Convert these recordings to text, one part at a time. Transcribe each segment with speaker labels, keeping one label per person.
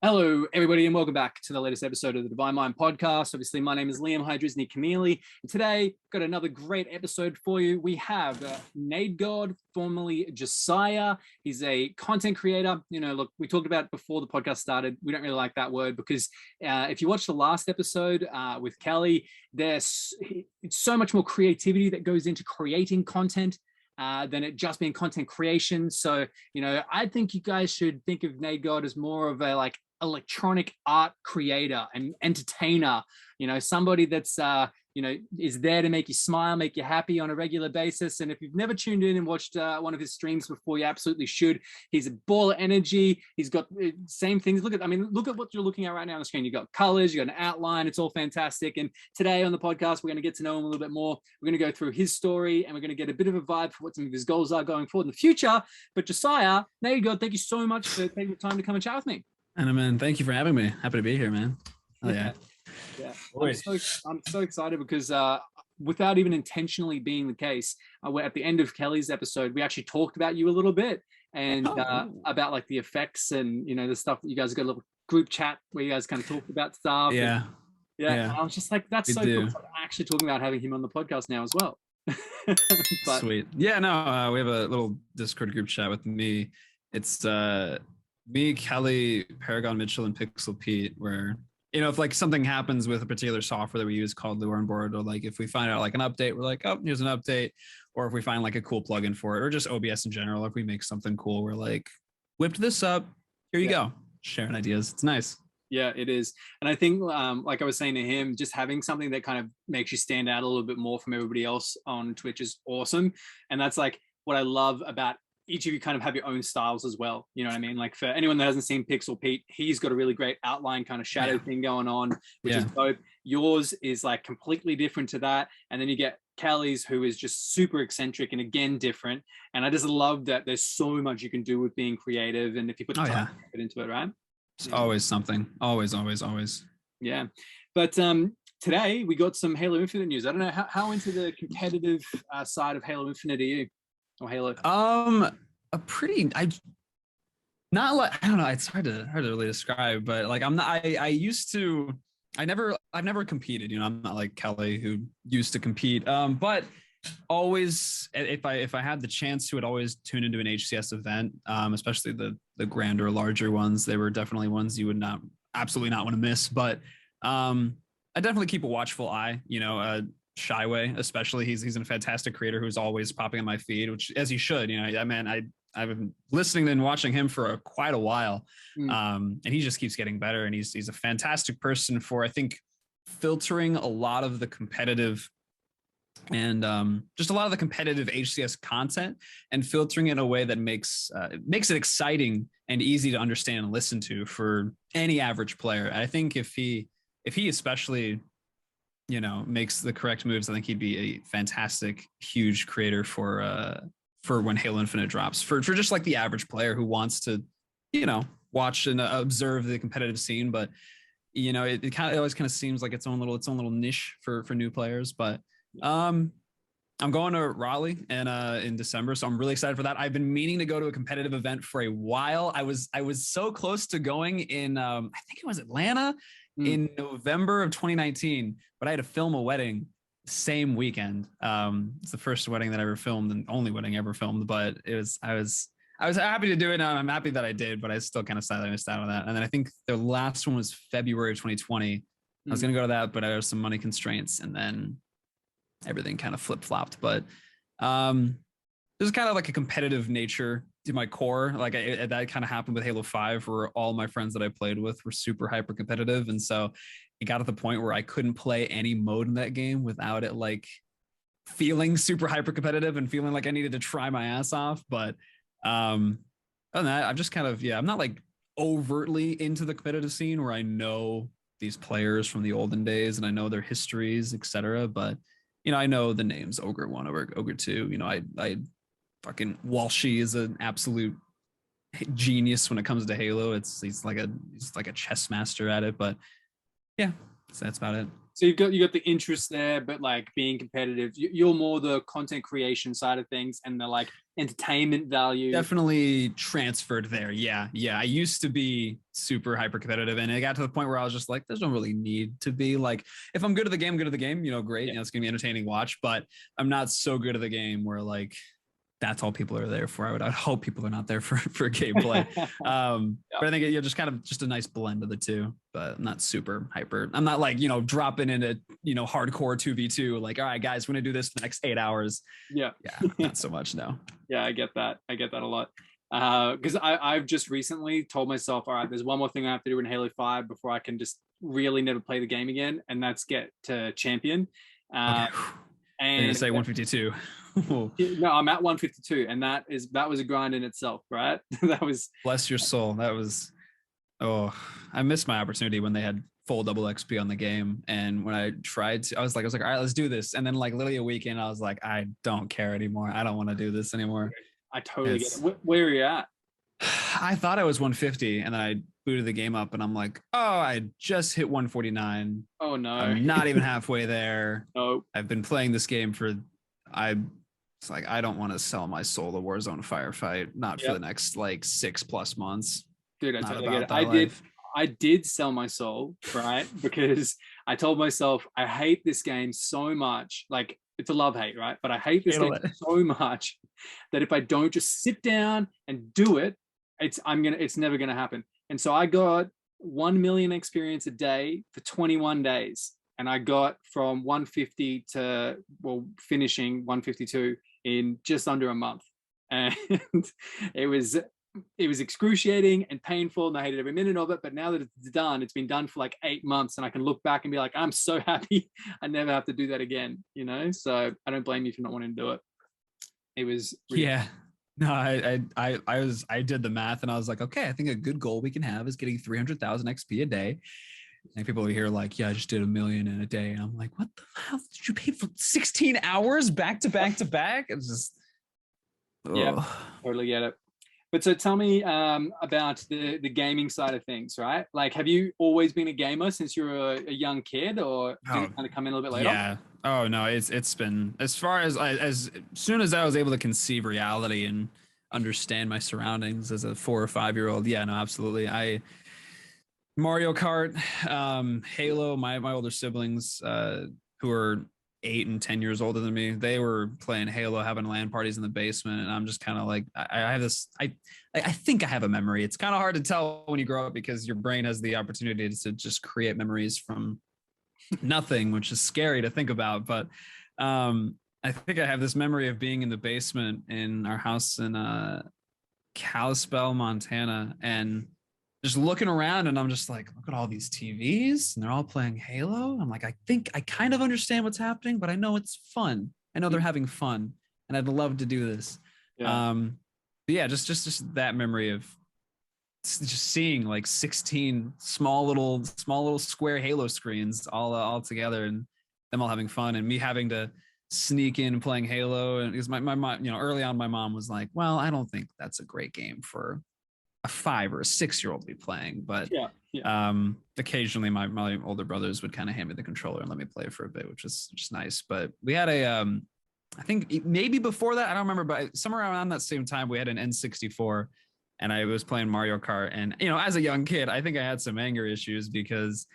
Speaker 1: Hello, everybody, and welcome back to the latest episode of the Divine Mind podcast. Obviously, my name is Liam Hydrisny Camille, and today got another great episode for you. We have Nadegod, formerly Josiah. He's a content creator. Look, we talked about it before the podcast started. We don't really like that word because if you watch the last episode with Kelly, it's so much more creativity that goes into creating content than it just being content creation. So, I think you guys should think of Nadegod as more of a electronic art creator and entertainer, somebody that's is there to make you smile, make you happy on a regular basis. And if you've never tuned in and watched one of his streams before, you absolutely should. He's a ball of energy. He's got same things. Look at what you're looking at right now on the screen. You've got colors, you got an outline. It's all fantastic. And today on the podcast, we're going to get to know him a little bit more. We're going to go through his story and we're going to get a bit of a vibe for what some of his goals are going forward in the future. But Josiah, there you go. Thank you so much for taking the time to come and chat with me.
Speaker 2: And man, thank you for having me. Happy to be here, man. Oh yeah.
Speaker 1: I'm so excited because without even intentionally being the case, at the end of Kelly's episode, we actually talked about you a little bit and about like the effects and the stuff that you guys got a little group chat where you guys kind of talked about stuff.
Speaker 2: Yeah.
Speaker 1: And I was just like, that's so cool. I'm actually talking about having him on the podcast now as well.
Speaker 2: Sweet. Yeah, no, we have a little Discord group chat with me. It's me, Kelly, Paragon Mitchell, and Pixel Pete, where if like something happens with a particular software that we use called Lure on Board, or like if we find out like an update, we're like, oh, here's an update, or if we find like a cool plugin for it, or just OBS in general, if we make something cool, we're like, whipped this up, here you go, sharing ideas. It's nice.
Speaker 1: Yeah, it is. And I think, like I was saying to him, just having something that kind of makes you stand out a little bit more from everybody else on Twitch is awesome. And that's like what I love about each of you kind of have your own styles as well. You know what I mean? Like for anyone that hasn't seen Pixel Pete, he's got a really great outline kind of shadow thing going on, which is dope. Yours is like completely different to that. And then you get Kelly's, who is just super eccentric and again, different. And I just love that there's so much you can do with being creative. And if you put the time into it, right?
Speaker 2: It's always something. Always.
Speaker 1: Yeah. But today we got some Halo Infinite news. I don't know how into the competitive side of Halo Infinite are you? Or Halo?
Speaker 2: A pretty. I don't know. It's hard to really describe, but like I'm not. I used to. I've never competed. I'm not like Kelly who used to compete. But always, if I had the chance to, would always tune into an HCS event. Especially the grander, larger ones. They were definitely ones you would absolutely not want to miss. But I definitely keep a watchful eye. Shyway, especially, he's a fantastic creator who's always popping on my feed, which as he should. I've been listening and watching him for quite a while, and he just keeps getting better. And he's a fantastic person for, I think, filtering a lot of the competitive and just a lot of the competitive HCS content and filtering it in a way that makes it exciting and easy to understand and listen to for any average player. I think if he especially makes the correct moves, I think he'd be a fantastic, huge creator for when Halo Infinite drops. For just like the average player who wants to, watch and observe the competitive scene, but it always kind of seems like its own little niche for new players. But I'm going to Raleigh in December, so I'm really excited for that. I've been meaning to go to a competitive event for a while. I was so close to going in I think it was Atlanta in November of 2019, but I had to film a wedding the same weekend. It's the first wedding that I ever filmed and only wedding I ever filmed, but I was happy to do it. I'm happy that I did, but I still kind of sadly missed out on that. And then I think the last one was February of 2020. I was going to go to that, but I had some money constraints and then everything kind of flip-flopped. But there's kind of like a competitive nature to my core. Like that kind of happened with Halo 5, where all my friends that I played with were super hyper competitive. And so it got to the point where I couldn't play any mode in that game without it like feeling super hyper competitive and feeling like I needed to try my ass off. But other than that, I'm just kind of, I'm not like overtly into the competitive scene where I know these players from the olden days and I know their histories, etc. But I know the names Ogre 1, Ogre 2. I fucking Walshy is an absolute genius when it comes to Halo. He's like a chess master at it. But yeah, so that's about it.
Speaker 1: So you got the interest there, but like being competitive, you're more the content creation side of things and the like entertainment value.
Speaker 2: Definitely transferred there. Yeah. I used to be super hyper competitive, and it got to the point where I was just like, there's no really need to be like, if I'm good at the game, great.
Speaker 1: Yeah.
Speaker 2: It's gonna be entertaining watch, but I'm not so good at the game where like that's all people are there for. I'd hope people are not there for gameplay. But I think you're just kind of just a nice blend of the two, but I'm not super hyper. I'm not like, dropping into, hardcore 2v2, like, all right, guys, we're going to do this for the next 8 hours.
Speaker 1: Yeah.
Speaker 2: Not so much. No.
Speaker 1: Yeah, I get that. I get that a lot. Because I've just recently told myself, all right, there's one more thing I have to do in Halo 5 before I can just really never play the game again. And that's get to champion.
Speaker 2: Okay. And you say 152.
Speaker 1: No, I'm at 152, and that was a grind in itself, right? That was,
Speaker 2: bless your soul. That was, I missed my opportunity when they had full double XP on the game. And when I tried to, I was like, all right, let's do this. And then like literally a weekend, I was like, I don't care anymore. I don't want to do this anymore.
Speaker 1: I totally get it. Where are you at?
Speaker 2: I thought I was 150, and then I booted the game up, and I'm like, I just hit 149.
Speaker 1: Oh no,
Speaker 2: I'm not even halfway there.
Speaker 1: No,
Speaker 2: I've been playing this game it's like, I don't want to sell my soul to Warzone firefight, not for the next like 6+ months.
Speaker 1: Dude, I totally get it. I did sell my soul, right? Because I told myself I hate this game so much. Like, it's a love-hate, right? But I hate this game so much that if I don't just sit down and do it, it's never gonna happen. And so I got 1 million experience a day for 21 days. And I got from 150 to finishing 152 in just under a month. And it was excruciating and painful, and I hated every minute of it. But now that it's done, it's been done for like 8 months, and I can look back and be like, I'm so happy I never have to do that again, So I don't blame you for not wanting to do it. It was
Speaker 2: No, I did the math, and I was like, okay, I think a good goal we can have is getting 300,000 XP a day. And people over here like, I just did 1 million in a day. And I'm like, what the hell did you pay for 16 hours back to back to back? It's just,
Speaker 1: yeah, totally get it. But so tell me about the gaming side of things, right? Like, have you always been a gamer since you were a young kid, or did it kind of come in a little bit later?
Speaker 2: Yeah. Oh no, it's been, as far as soon as I was able to conceive reality and understand my surroundings as a 4 or 5 year old. Yeah, no, absolutely. Mario Kart, Halo, my older siblings, who are 8 and 10 years older than me, they were playing Halo, having LAN parties in the basement. And I'm just kind of like, I have this, I think I have a memory. It's kind of hard to tell when you grow up because your brain has the opportunity to just create memories from nothing, which is scary to think about. But I think I have this memory of being in the basement in our house in Kalispell, Montana, and just looking around, and I'm just like, look at all these TVs, and they're all playing Halo. I'm like, I think I kind of understand what's happening, but I know it's fun. I know they're having fun, and I'd love to do this. Yeah. But yeah, just that memory of just seeing like 16 small little square Halo screens all together, and them all having fun, and me having to sneak in and playing Halo. And because my mom, early on, my mom was like, well, I don't think that's a great game for a 5 or a 6 year old to be playing, but occasionally my older brothers would kind of hand me the controller and let me play it for a bit, which is just nice. But we had I think maybe before that, I don't remember, but somewhere around that same time we had an N64, and I was playing Mario Kart. And as a young kid, I think I had some anger issues because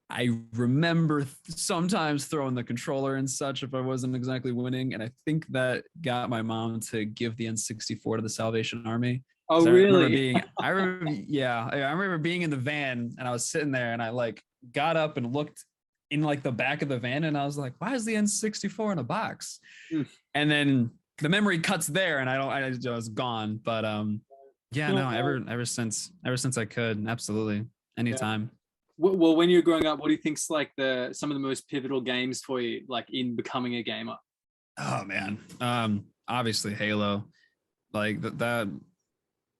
Speaker 2: I remember sometimes throwing the controller and such if I wasn't exactly winning, and I think that got my mom to give the N64 to the Salvation Army.
Speaker 1: Oh, really?
Speaker 2: I remember being in the van, and I was sitting there, and I like got up and looked in like the back of the van, and I was like, why is the N64 in a box? And then the memory cuts there, and I was gone. But ever since I could, absolutely, anytime.
Speaker 1: Well, when you're growing up, what do you think's like some of the most pivotal games for you, like in becoming a gamer?
Speaker 2: Oh man, obviously Halo, like that.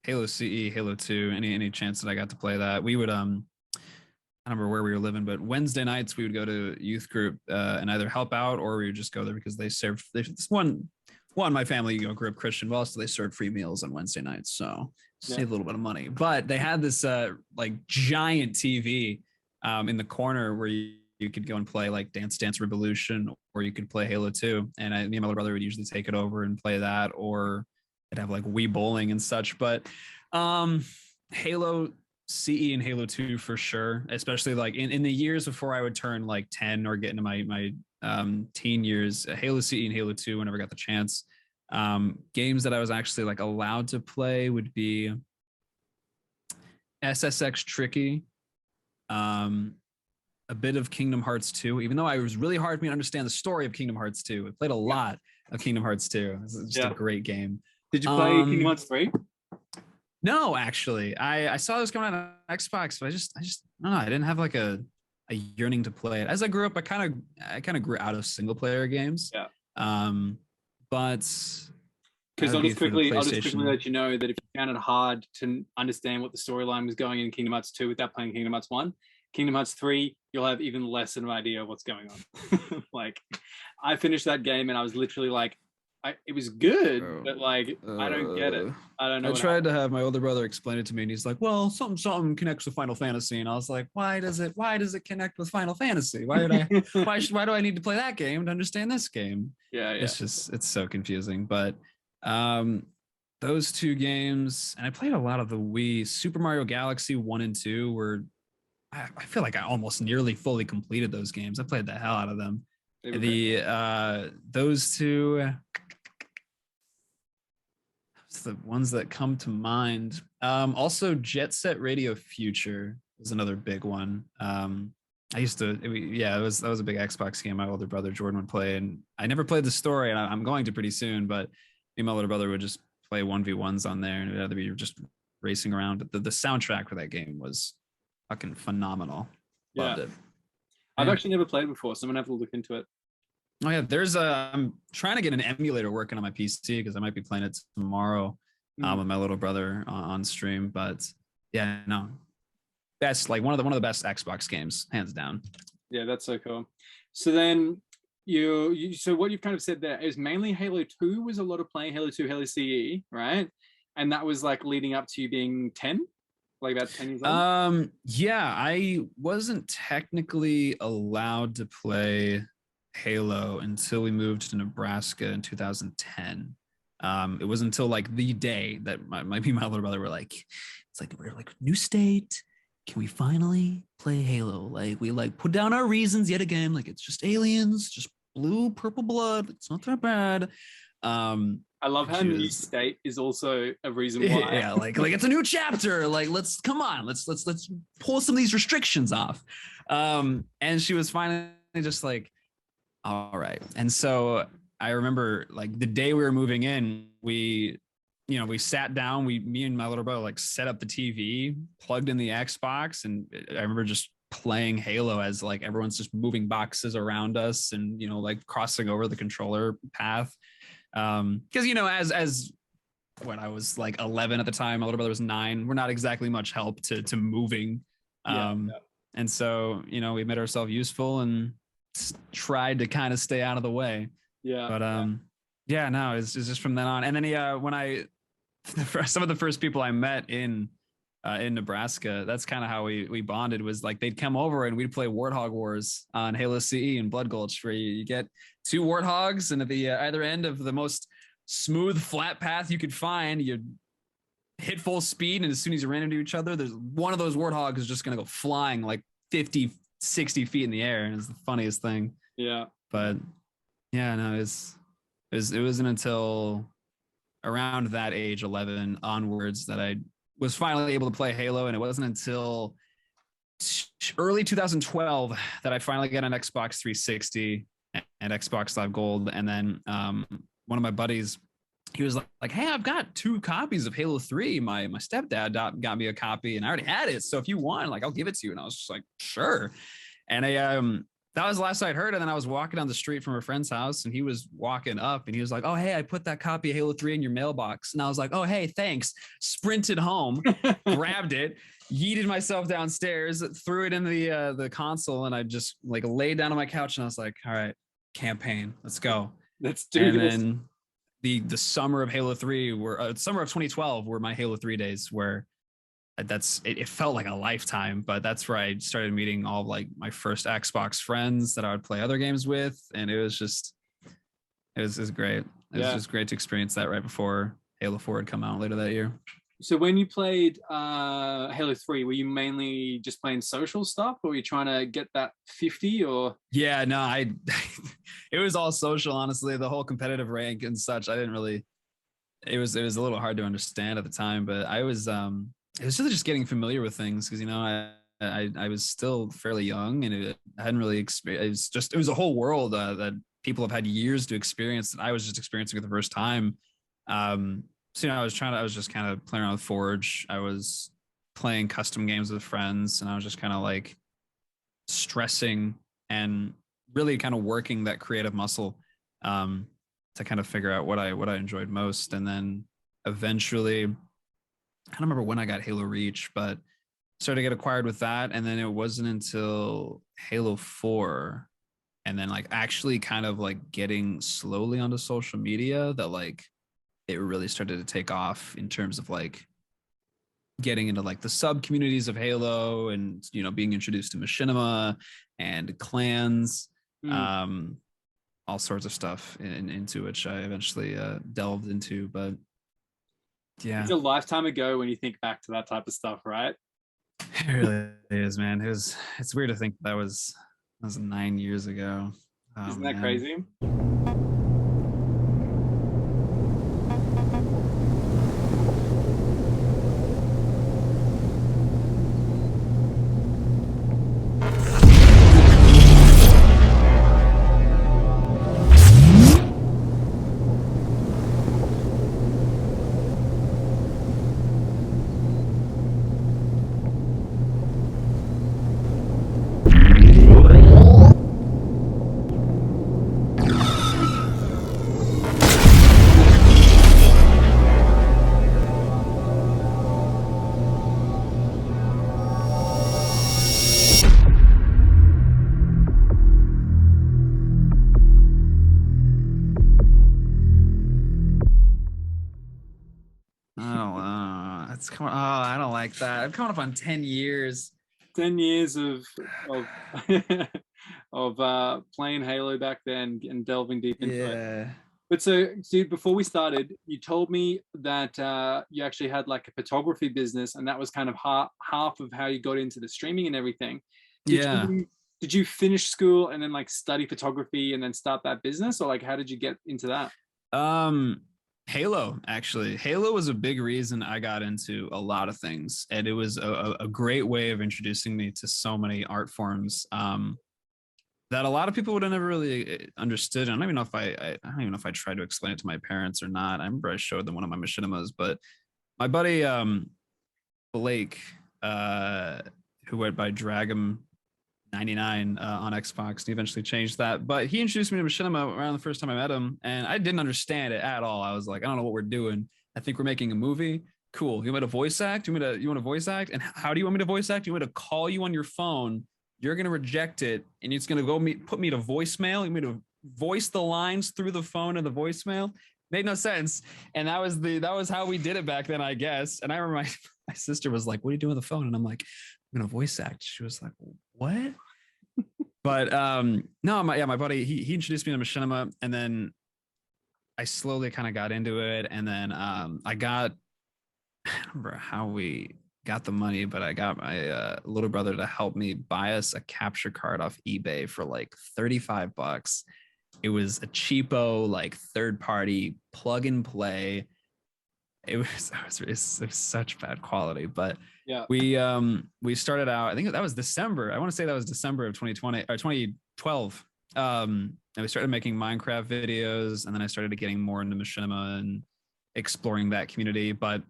Speaker 2: Halo CE, Halo 2, any chance that I got to play that. We would I don't remember where we were living, but Wednesday nights we would go to youth group and either help out, or we would just go there because they served my family grew up Christian, well, so they served free meals on Wednesday nights, so save a little bit of money. But they had this like giant TV in the corner where you you could go and play like Dance Dance Revolution, or you could play Halo 2. And me and my little brother would usually take it over and play that, or I'd have like Wii Bowling and such. But Halo CE and Halo 2 for sure, especially like in the years before I would turn like 10 or get into my teen years, Halo CE and Halo 2 whenever I got the chance. Games that I was actually like allowed to play would be SSX Tricky, a bit of Kingdom Hearts 2, even though it was really hard for me to understand the story of Kingdom Hearts 2. I played a lot of Kingdom Hearts 2. It's just a great game.
Speaker 1: Did you play Kingdom Hearts 3?
Speaker 2: No, actually. I saw this coming out on Xbox, but I just I don't know. I didn't have like a yearning to play it. As I grew up, I kind of grew out of single player games.
Speaker 1: Yeah.
Speaker 2: But
Speaker 1: because I'll just quickly let you know that if you found it hard to understand what the storyline was going in Kingdom Hearts 2 without playing Kingdom Hearts 1, Kingdom Hearts 3, you'll have even less of an idea of what's going on. Like, I finished that game and I was literally like, it was good, but like, I don't get it. I don't know.
Speaker 2: I tried to have my older brother explain it to me, and he's like, "Well, something connects with Final Fantasy," and I was like, "Why does it connect with Final Fantasy? Why do I need to play that game to understand this game?"
Speaker 1: Yeah.
Speaker 2: It's so confusing. But those two games, and I played a lot of the Wii. Super Mario Galaxy 1 and 2 were, I feel like I almost nearly fully completed those games. I played the hell out of them. Those two, the ones that come to mind. Also, Jet Set Radio Future was another big one. That was a big Xbox game my older brother Jordan would play, and I never played the story, and I'm going to pretty soon. But me and my older brother would just play 1v1s on there, and it'd be just racing around. The soundtrack for that game was fucking phenomenal. Loved it.
Speaker 1: I've actually never played it before, so I'm gonna have to look into it.
Speaker 2: Oh yeah, I'm trying to get an emulator working on my PC because I might be playing it tomorrow with my little brother on stream. But yeah, no, that's like one of the best Xbox games, hands down. Yeah,
Speaker 1: that's so cool. So then so what you've kind of said there is mainly Halo 2 was a lot of playing Halo 2, Halo CE, right? And that was like leading up to you being 10, like about 10 years old.
Speaker 2: Yeah, I wasn't technically allowed to play Halo until we moved to Nebraska in 2010. It was until like the day that my little brother were like, it's like, we're like, new state, can we finally play Halo? Like, we like put down our reasons yet again, like it's just aliens, just blue, purple blood, it's not that bad.
Speaker 1: I love how new state is also a reason why.
Speaker 2: Yeah, like it's a new chapter. Like, let's pull some of these restrictions off. And she was finally just like, all right. And so I remember like the day we were moving in, we sat down, me and my little brother like set up the TV, plugged in the Xbox, and I remember just playing Halo as like everyone's just moving boxes around us and, like crossing over the controller path. Because, as when I was like 11 at the time, my little brother was 9. We're not exactly much help to moving. And so, we made ourselves useful and tried to kind of stay out of the way. It's just from then on. And then when some of the first people I met in Nebraska, that's kind of how we bonded, was like they'd come over and we'd play Warthog Wars on Halo CE and Blood Gulch, where you get 2 warthogs, and at the either end of the most smooth flat path you could find, you hit full speed, and as soon as you ran into each other, there's one of those warthogs is just going to go flying like 50, 60 feet in the air, and it's the funniest thing.
Speaker 1: Yeah.
Speaker 2: But yeah, no, it wasn't until around that age, 11 onwards, that I was finally able to play Halo, and it wasn't until early 2012 that I finally got an Xbox 360 and Xbox Live Gold. And then one of my buddies, he was like, "Hey, I've got 2 copies of Halo 3. My stepdad got me a copy, and I already had it. So if you want, like, I'll give it to you." And I was just like, "Sure." And that was the last I'd heard. And then I was walking down the street from a friend's house, and he was walking up, and he was like, "Oh, hey, I put that copy of Halo 3 in your mailbox." And I was like, "Oh, hey, thanks." Sprinted home, grabbed it, yeeted myself downstairs, threw it in the console, and I just like laid down on my couch, and I was like, "All right, campaign, let's go.
Speaker 1: Let's do this."
Speaker 2: And then the summer of Halo 3 summer of 2012 were my Halo 3 days, where it felt like a lifetime, but that's where I started meeting all of, like, my first Xbox friends that I would play other games with, and it was great. It was
Speaker 1: Yeah.
Speaker 2: just great to experience that right before Halo 4 had come out later that year.
Speaker 1: So when you played Halo 3, were you mainly just playing social stuff, or were you trying to get that 50 or?
Speaker 2: Yeah, no, it was all social, honestly. The whole competitive rank and such, I didn't really, it was a little hard to understand at the time, but it was really just getting familiar with things because, I was still fairly young and I hadn't really experienced, it was a whole world that people have had years to experience that I was just experiencing for the first time. So, I was just kind of playing around with Forge. I was playing custom games with friends, and I was just kind of like stressing and really kind of working that creative muscle to kind of figure out what I enjoyed most. And then eventually, I don't remember when I got Halo Reach, but started to get acquired with that. And then it wasn't until Halo 4 and then like actually kind of like getting slowly onto social media that like it really started to take off in terms of like getting into like the sub communities of Halo and, being introduced to machinima and clans, all sorts of stuff into which I eventually delved into. But yeah,
Speaker 1: It's a lifetime ago when you think back to that type of stuff, right?
Speaker 2: it really is, man. It's weird to think that was 9 years ago. Oh,
Speaker 1: Isn't that
Speaker 2: man.
Speaker 1: crazy?
Speaker 2: It's coming. Oh, I don't like that. I'm coming up on 10 years.
Speaker 1: 10 years of of playing Halo back then and delving deep into it.
Speaker 2: Yeah.
Speaker 1: But so, dude, before we started, you told me that you actually had like a photography business, and that was kind of half of how you got into the streaming and everything. Did
Speaker 2: Yeah.
Speaker 1: did you finish school and then like study photography and then start that business, or like how did you get into that?
Speaker 2: Halo, actually. Halo was a big reason I got into a lot of things, and it was a great way of introducing me to so many art forms that a lot of people would have never really understood. And I don't even know if I don't even know if I tried to explain it to my parents or not. I remember I showed them one of my machinimas, but my buddy Blake, who went by Dragum 99 on Xbox. He eventually changed that, but he introduced me to machinima around the first time I met him, and I didn't understand it at all. I was like, I don't know what we're doing. I think we're making a movie. Cool. You want me to voice act? You want to voice act? And how do you want me to voice act? You want me to call you on your phone? You're gonna reject it, and it's gonna put me to voicemail. You want me to voice the lines through the phone and the voicemail? Made no sense. And that was how we did it back then, I guess. And I remember my sister was like, "What are you doing with the phone?" And I'm like, "I'm gonna voice act." She was like, "What?" But no, my buddy, he introduced me to machinima, and then I slowly kind of got into it, and then I don't remember how we got the money, but I got my little brother to help me buy us a capture card off eBay for like $35. It was a cheapo, like third party plug and play. It was such bad quality, but
Speaker 1: Yeah.
Speaker 2: we started out, I think that was December. I want to say that was December of 2020 or 2012. And we started making Minecraft videos, and then I started getting more into machinima and exploring that community. But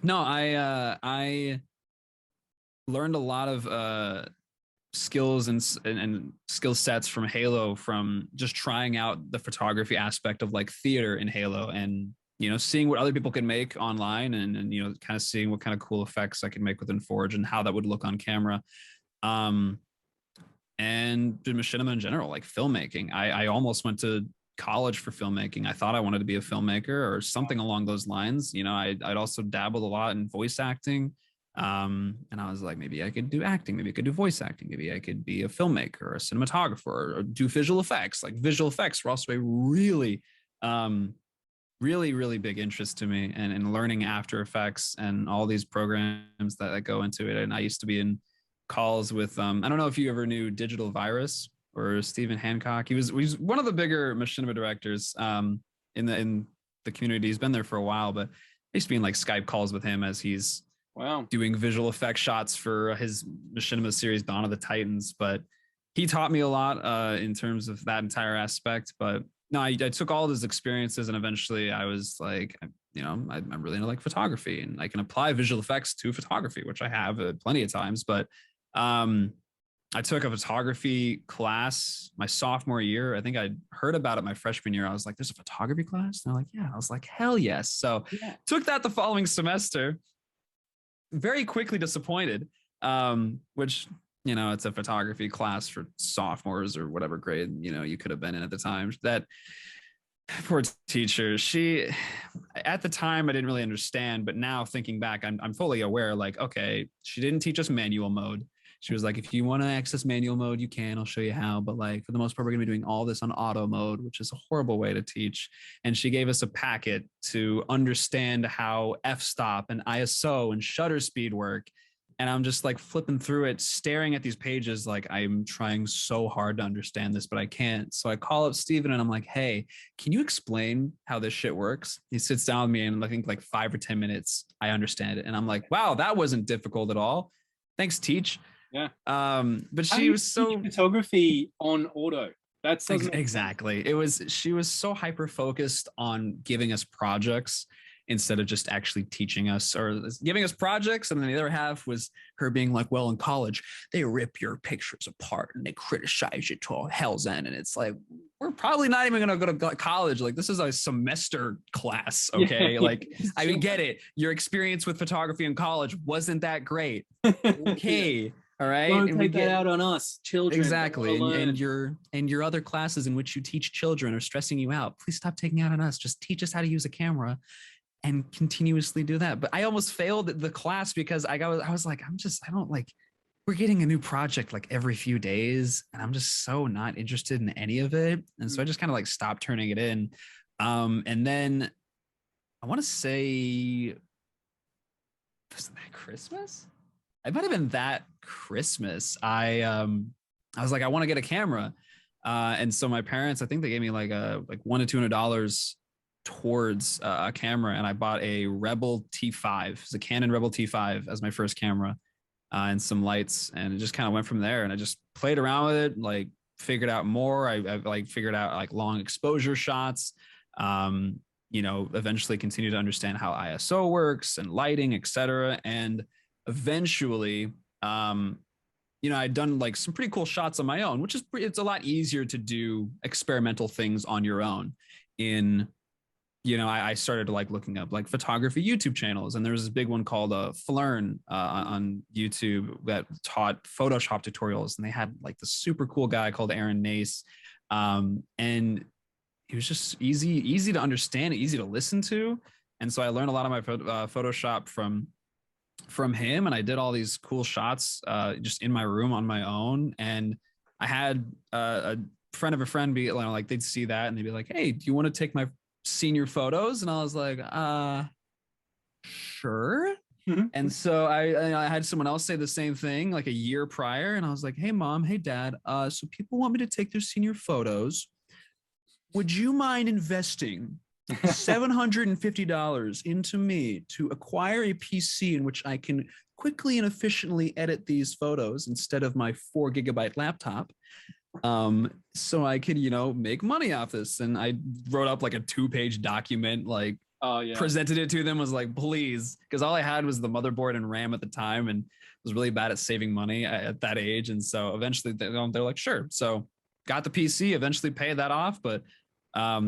Speaker 2: no, I learned a lot of skills and skill sets from Halo from just trying out the photography aspect of like theater in Halo, and seeing what other people can make online, and kind of seeing what kind of cool effects I can make within Forge and how that would look on camera. And machinima in general, like filmmaking. I almost went to college for filmmaking. I thought I wanted to be a filmmaker or something along those lines. I'd also dabbled a lot in voice acting. And I was like, maybe I could do acting, maybe I could do voice acting, maybe I could be a filmmaker or a cinematographer or do visual effects. Like visual effects were also a really, really big interest to me, and learning After Effects and all these programs that go into it. And I used to be in calls with I don't know if you ever knew Digital Virus or Stephen Hancock. He was one of the bigger machinima directors in the community. He's been there for a while, but I used to be in like Skype calls with him as he's doing visual effect shots for his machinima series Dawn of the Titans. But he taught me a lot in terms of that entire aspect. But no, I took all of his experiences, and eventually I was like, I'm really into like photography, and I can apply visual effects to photography, which I have plenty of times. But I took a photography class my sophomore year. I think I heard about it my freshman year. I was like, there's a photography class? And they're like, yeah. I was like, hell yes. So took that the following semester. Very quickly disappointed, which, it's a photography class for sophomores or whatever grade, you could have been in at the time. That poor teacher, she, at the time, I didn't really understand, but now thinking back, I'm fully aware, like, okay, she didn't teach us manual mode. She was like, if you want to access manual mode, you can, I'll show you how. But like, for the most part, we're going to be doing all this on auto mode, which is a horrible way to teach. And she gave us a packet to understand how f-stop and ISO and shutter speed work. And I'm just like flipping through it, staring at these pages, like I'm trying so hard to understand this, but I can't. So I call up Steven and I'm like, hey, can you explain how this shit works? He sits down with me, and I think like 5 or 10 minutes, I understand it. And I'm like, wow, that wasn't difficult at all. Thanks, teach.
Speaker 1: Yeah.
Speaker 2: But she was so
Speaker 1: photography on auto. That's
Speaker 2: exactly. She was so hyper focused on giving us projects instead of just actually teaching us or giving us projects. And then the other half was her being like, well, in college, they rip your pictures apart and they criticize you to hell's end. And it's like, we're probably not even going to go to college. Like, this is a semester class. Okay. Yeah. Like, I mean, get it. Your experience with photography in college wasn't that great. Okay. Yeah. All right.
Speaker 1: Don't take that out on us, children.
Speaker 2: Exactly. And your other classes in which you teach children are stressing you out. Please stop taking out on us. Just teach us how to use a camera and continuously do that. But I almost failed the class because I was like, we're getting a new project like every few days, and I'm just so not interested in any of it. And so I just kind of like stopped turning it in. And then I want to say, was that Christmas? It might have been that Christmas. I was like, I want to get a camera. And so my parents, I think they gave me like $100 to $200 towards a camera. And I bought a Rebel T5. It's a Canon Rebel T5 as my first camera, and some lights. And it just kind of went from there. And I just played around with it, like figured out more. I like figured out like long exposure shots, eventually continued to understand how ISO works and lighting, etc. And eventually, I'd done like some pretty cool shots on my own, which is it's a lot easier to do experimental things on your own. I started to like looking up like photography YouTube channels, and there was this big one called Flern on YouTube that taught Photoshop tutorials, and they had like this super cool guy called Aaron Nace, and he was just easy to understand, easy to listen to, and so I learned a lot of my Photoshop from him, and I did all these cool shots just in my room on my own. And I had a friend of a friend be like, they'd see that and they'd be like, hey, do you want to take my senior photos? And I was like, sure. And so I had someone else say the same thing like a year prior, and I was like, hey mom, hey dad, so people want me to take their senior photos. Would you mind investing $750 into me to acquire a PC in which I can quickly and efficiently edit these photos instead of my 4 gigabyte laptop, so I could, make money off this? And I wrote up like a 2-page document, like presented it to them, was like, please, because all I had was the motherboard and RAM at the time, and was really bad at saving money at that age. And so eventually they're like, sure. So got the PC, eventually paid that off. But I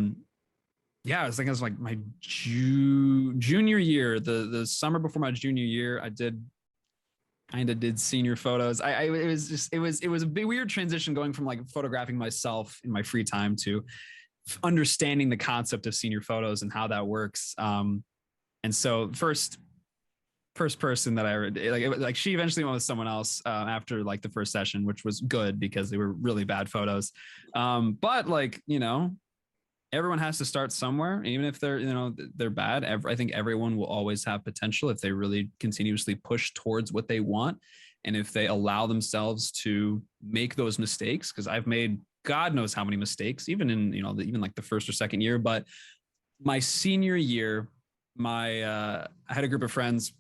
Speaker 2: was thinking it was like my junior year, the summer before my junior year, I did senior photos. It was a big weird transition going from like photographing myself in my free time to understanding the concept of senior photos and how that works. And so first first person that I ever like. Like she eventually went with someone else after like the first session, which was good because they were really bad photos. But like everyone has to start somewhere, even if they're bad. I think everyone will always have potential if they really continuously push towards what they want, and if they allow themselves to make those mistakes. Because I've made God knows how many mistakes, even in even like the first or second year. But my senior year, I had a group of friends.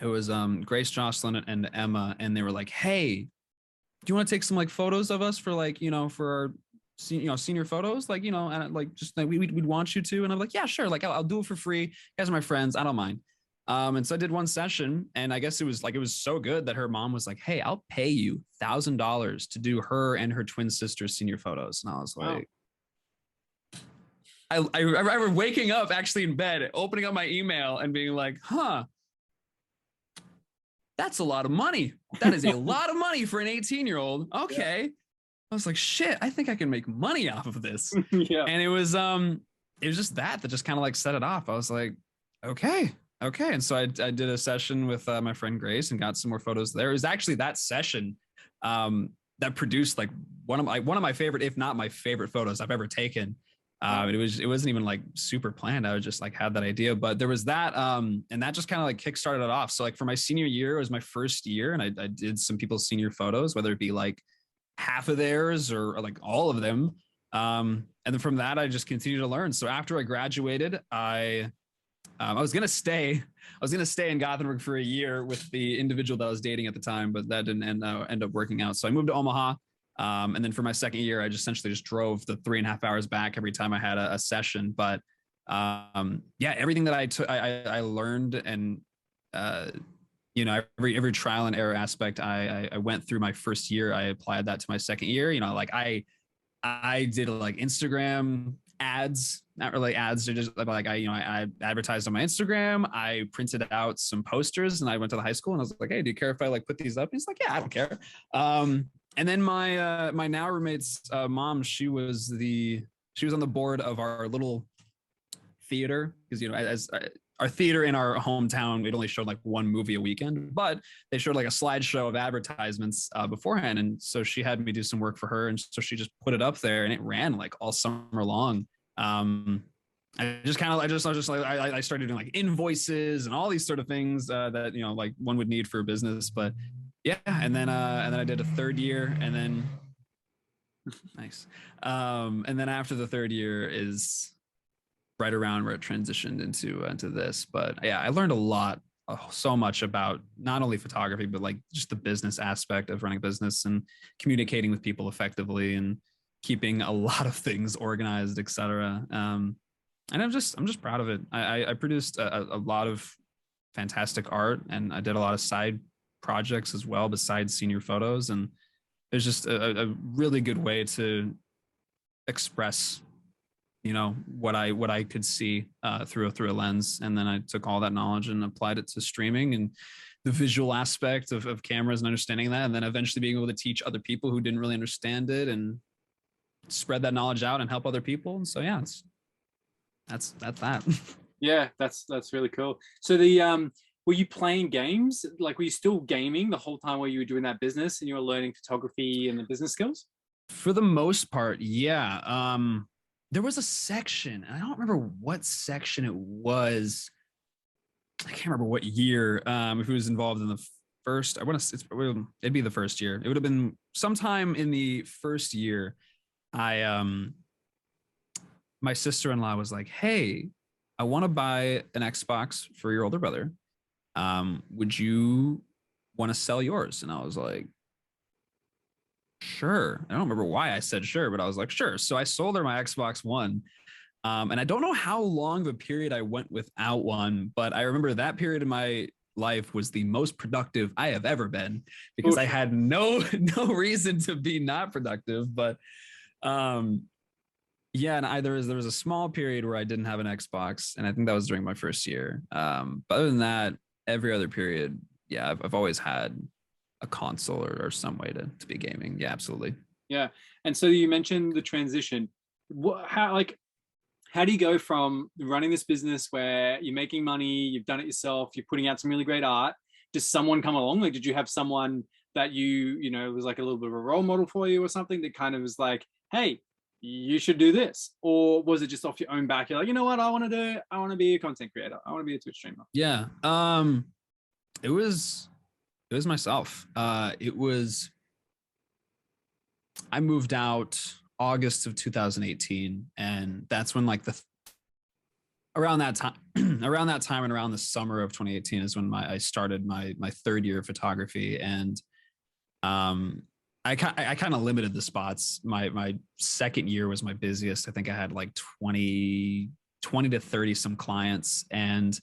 Speaker 2: It was Grace, Jocelyn, and Emma, and they were like, "Hey, do you want to take some like photos of us for like for our senior photos, like and like just like we'd want you to." And I'm like, "Yeah, sure, like I'll do it for free. You guys are my friends, I don't mind." And so I did one session, and I guess it was so good that her mom was like, "Hey, I'll pay you $1,000 to do her and her twin sister's senior photos." And I was like, I remember waking up actually in bed, opening up my email and being like, "Huh, that's a lot of money. That is a lot of money for an 18-year-old. Okay." Yeah. I was like, "Shit, I think I can make money off of this."
Speaker 1: Yeah.
Speaker 2: And it was just that just kind of like set it off. I was like, okay. And so I did a session with my friend Grace and got some more photos there. It was actually that session that produced like one of my favorite, if not my favorite photos I've ever taken. It wasn't even like super planned. I was just like had that idea, but there was that, and that just kind of like kickstarted it off. So like for my senior year, it was my first year, and I did some people's senior photos, whether it be like half of theirs or like all of them. And then from that, I just continued to learn. So after I graduated, I was gonna stay in Gothenburg for a year with the individual that I was dating at the time, but that didn't end up working out. So I moved to Omaha. And then for my second year, I just essentially just drove the 3.5 hours back every time I had a session. But yeah, everything that I learned, and every trial and error aspect I went through my first year, I applied that to my second year. Like I did like Instagram ads, not really ads, they're just like I advertised on my Instagram. I printed out some posters, and I went to the high school and I was like, "Hey, do you care if I like put these up?" And he's like, "Yeah, I don't care." And then my now roommate's mom, she was on the board of our little theater, because as our theater in our hometown, it only showed like one movie a weekend, but they showed like a slideshow of advertisements beforehand, and so she had me do some work for her, and so she just put it up there, and it ran like all summer long. I started doing like invoices and all these sort of things that like one would need for a business. But yeah, and then I did a third year, and then nice. And then after the third year is right around where it transitioned into this. But yeah, I learned a lot, so much about not only photography, but like just the business aspect of running a business and communicating with people effectively and keeping a lot of things organized, etc. And I'm just proud of it. I produced a lot of fantastic art, and I did a lot of side projects as well besides senior photos, and there's just a really good way to express what I could see through a lens. And then I took all that knowledge and applied it to streaming and the visual aspect of cameras and understanding that, and then eventually being able to teach other people who didn't really understand it and spread that knowledge out and help other people. And so yeah, that's that.
Speaker 1: Yeah, that's really cool. So were you playing games? Like, were you still gaming the whole time while you were doing that business and you were learning photography and the business skills?
Speaker 2: For the most part, yeah. There was a section, and I don't remember what section it was. I can't remember what year. If it was involved in the first, it'd be the first year. It would have been sometime in the first year. My sister-in-law was like, "Hey, I want to buy an Xbox for your older brother. Would you want to sell yours?" And I was like, "Sure." I don't remember why I said sure, but I was like, "Sure." So I sold her my Xbox One. And I don't know how long of a period I went without one, but I remember that period of my life was the most productive I have ever been, because I had no reason to be not productive. But yeah, and there was a small period where I didn't have an Xbox, and I think that was during my first year. But other than that, every other period, yeah, I've always had a console or some way to be gaming. Yeah, absolutely.
Speaker 1: Yeah. And so you mentioned the transition. how do you go from running this business where you're making money, you've done it yourself, you're putting out some really great art, does someone come along? Like, did you have someone that you know, was like a little bit of a role model for you or something that kind of was like, hey, you should do this? Or was it just off your own back? You're like, you know what, I want to be a content creator. I want to be a Twitch streamer.
Speaker 2: Yeah. It was myself. I moved out August of 2018, and that's when like around that time and around the summer of 2018 is when I started my third year of photography. And I kind of limited the spots. My second year was my busiest. I think I had like 20 to 30 some clients, and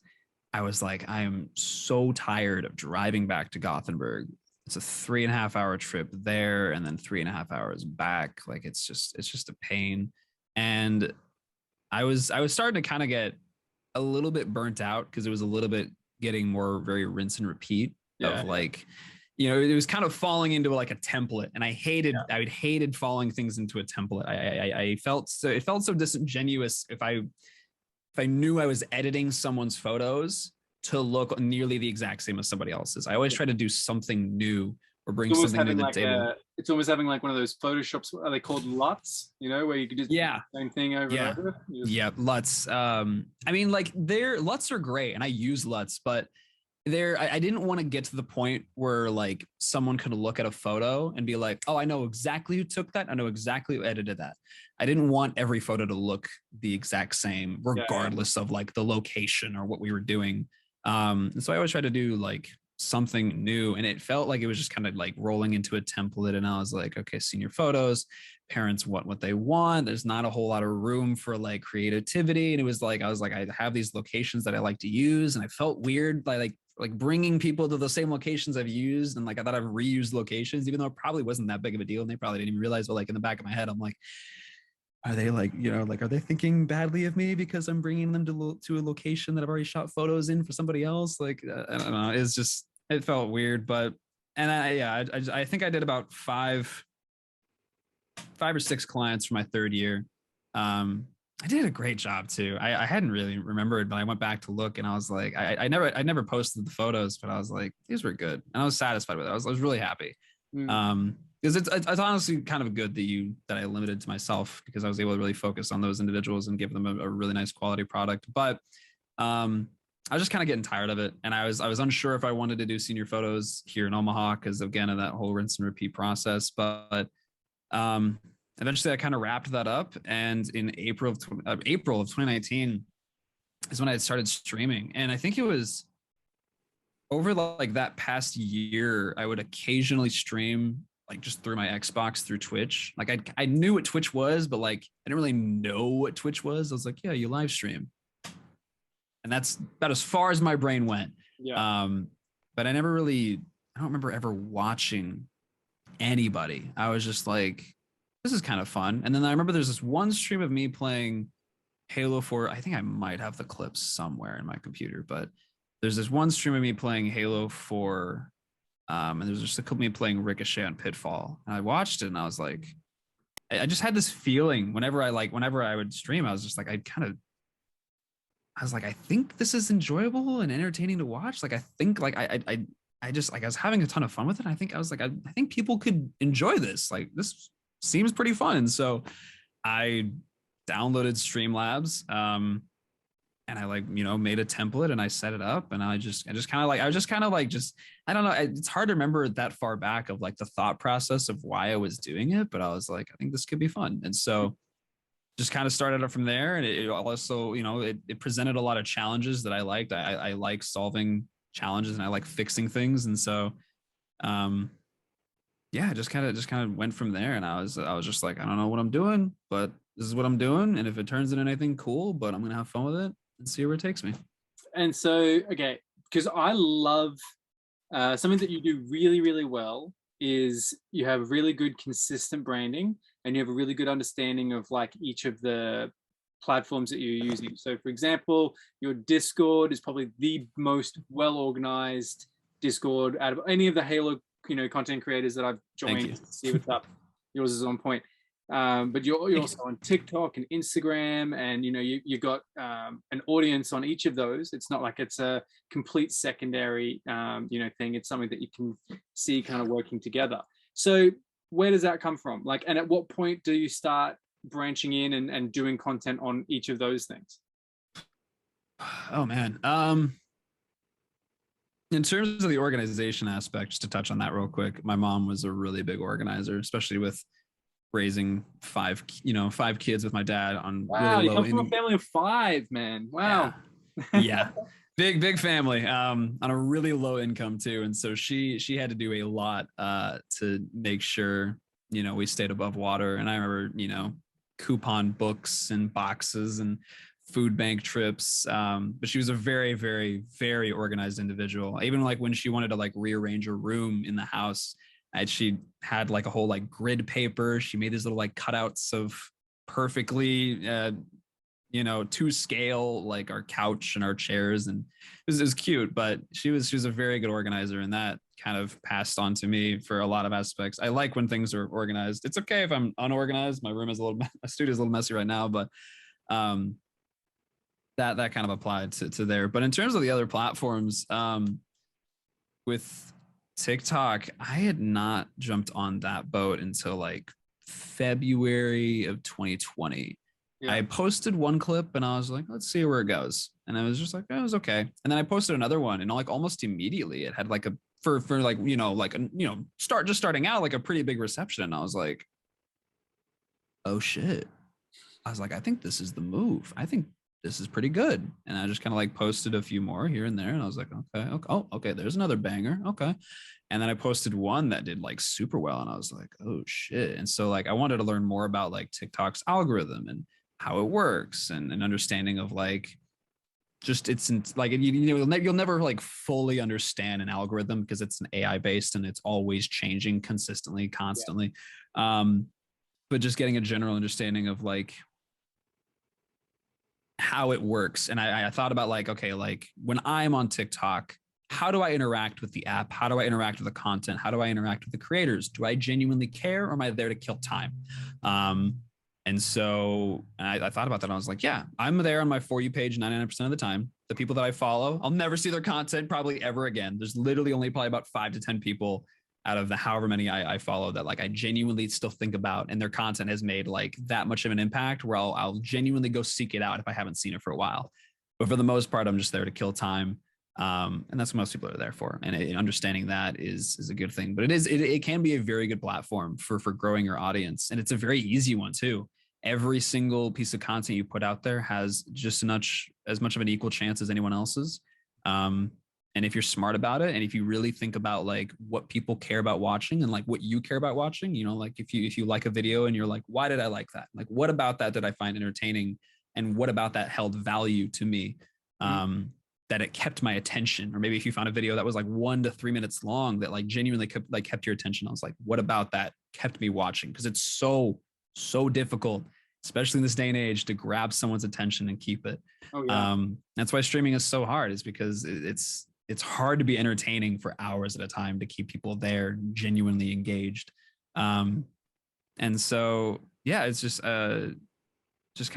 Speaker 2: I was like, I am so tired of driving back to Gothenburg. It's a 3.5 hour trip there and then 3.5 hours back. Like it's just a pain. And I was starting to kind of get a little bit burnt out because it was a little bit getting more very rinse and repeat of like, you know, it was kind of falling into like a template, and I hated falling things into a template. I felt so, it felt so disingenuous if I knew I was editing someone's photos to look nearly the exact same as somebody else's. I always try to do something new or bring something new to the table.
Speaker 1: It's almost having like one of those Photoshops. Are they called LUTs? You know, where you could just do the same thing over and over.
Speaker 2: Yeah, LUTs. I mean, like LUTs are great, and I use LUTs, but I didn't want to get to the point where like someone could look at a photo and be like, oh, I know exactly who took that. I know exactly who edited that. I didn't want every photo to look the exact same, regardless of like the location or what we were doing. And so I always try to do like something new, and it felt like it was just kind of like rolling into a template. And I was like, okay, senior photos, parents want what they want. There's not a whole lot of room for like creativity. And it was like, I was like, I have these locations that I like to use, and I felt weird by like bringing people to the same locations I've used. And like, I thought I've reused locations, even though it probably wasn't that big of a deal. And they probably didn't even realize, but like in the back of my head, I'm like, are they like, you know, like, are they thinking badly of me because I'm bringing them to a location that I've already shot photos in for somebody else? Like, I don't know. It's just, it felt weird, but, and I think I did about five or six clients for my third year. I did a great job too. I hadn't really remembered, but I went back to look, and I was like, I never posted the photos, but I was like, these were good, and I was satisfied with it. I was really happy. Because it's honestly kind of good that I limited to myself, because I was able to really focus on those individuals and give them a really nice quality product. But I was just kind of getting tired of it, and I was unsure if I wanted to do senior photos here in Omaha, because again, of that whole rinse and repeat process. But eventually I kind of wrapped that up, and in April of 2019 is when I started streaming. And I think it was over like that past year, I would occasionally stream like just through my Xbox through Twitch. Like I knew what Twitch was, but like I didn't really know what Twitch was. I was like, yeah, you live stream. And that's about as far as my brain went. But I don't remember ever watching anybody. I was just like, this is kind of fun. And then I remember there's this one stream of me playing Halo 4. I think I might have the clips somewhere in my computer, but there's this one stream of me playing Halo 4. And there's just a couple of me playing Ricochet on Pitfall. And I watched it, and I was like, I just had this feeling whenever I would stream, I was just like, I was like, I think this is enjoyable and entertaining to watch. Like, I think like I just like, I was having a ton of fun with it. I think people could enjoy this. Like, this seems pretty fun. And so I downloaded Streamlabs, and I made a template, and I set it up, and I don't know. It's hard to remember that far back of like the thought process of why I was doing it, but I was like, I think this could be fun. And so just kind of started up from there. And it also, it presented a lot of challenges that I liked. I like solving challenges, and I like fixing things. And so, just kind of went from there. And I was just like, I don't know what I'm doing, but this is what I'm doing. And if it turns into anything, cool, but I'm going to have fun with it and see where it takes me.
Speaker 1: And so, okay, because I love something that you do really, really well is you have really good consistent branding, and you have a really good understanding of like each of the platforms that you're using. So for example, your Discord is probably the most well-organized Discord out of any of the Halo content creators that I've joined to see what's up. Yours is on point. But you're also on TikTok and Instagram, and you got an audience on each of those. It's not like it's a complete secondary thing. It's something that you can see kind of working together. So where does that come from? Like, and at what point do you start branching in and doing content on each of those things?
Speaker 2: Oh man. In terms of the organization aspect, just to touch on that real quick, my mom was a really big organizer, especially with raising five kids with my dad on
Speaker 1: Wow,
Speaker 2: really
Speaker 1: you
Speaker 2: low
Speaker 1: come from a family of 5, man. Wow.
Speaker 2: yeah. Big family on a really low income too, and so she had to do a lot to make sure we stayed above water. And I remember coupon books and boxes and food bank trips, but she was a very very very organized individual. Even like when she wanted to like rearrange a room in the house, she had like a whole like grid paper. She made these little like cutouts of perfectly to scale, like our couch and our chairs, and it was cute. But she was a very good organizer, and that kind of passed on to me for a lot of aspects. I like when things are organized. It's okay if I'm unorganized. My room is my studio is a little messy right now, but that kind of applied to there. But in terms of the other platforms, with TikTok, I had not jumped on that boat until like February of 2020. Yeah. I posted one clip and I was like, let's see where it goes. And I was just like, oh, it was okay. And then I posted another one, and like almost immediately it had like a for like, starting out like a pretty big reception. And I was like, oh shit. I was like, I think this is the move. I think this is pretty good. And I just kind of like posted a few more here and there. And I was like, okay. Oh, okay. There's another banger. Okay. And then I posted one that did like super well. And I was like, oh shit. And so like, I wanted to learn more about like TikTok's algorithm and how it works, and an understanding of like, just it's like, you'll never like fully understand an algorithm because it's an AI based and it's always changing consistently, constantly. Yeah. But just getting a general understanding of like how it works. And I thought about like, okay, like when I'm on TikTok, how do I interact with the app? How do I interact with the content? How do I interact with the creators? Do I genuinely care, or am I there to kill time? And so I thought about that. And I was like, yeah, I'm there on my For You page 99% of the time. The people that I follow, I'll never see their content probably ever again. There's literally only probably about 5 to 10 people out of the however many I follow that like I genuinely still think about, and their content has made like that much of an impact where I'll genuinely go seek it out if I haven't seen it for a while. But for the most part, I'm just there to kill time. And that's what most people are there for. And understanding that is a good thing. But it can be a very good platform for growing your audience. And it's a very easy one too. Every single piece of content you put out there has just as much of an equal chance as anyone else's. And if you're smart about it, and if you really think about like what people care about watching and like what you care about watching, like if you like a video and you're like, why did I like that? Like, what about that did I find entertaining? And what about that held value to me? That it kept my attention. Or maybe if you found a video that was like 1 to 3 minutes long that like genuinely kept your attention. I was like, what about that kept me watching? Because it's so difficult, especially in this day and age, to grab someone's attention and keep it. Oh, yeah. That's why streaming is so hard, is because it's hard to be entertaining for hours at a time to keep people there genuinely engaged. And so, yeah, it's just kind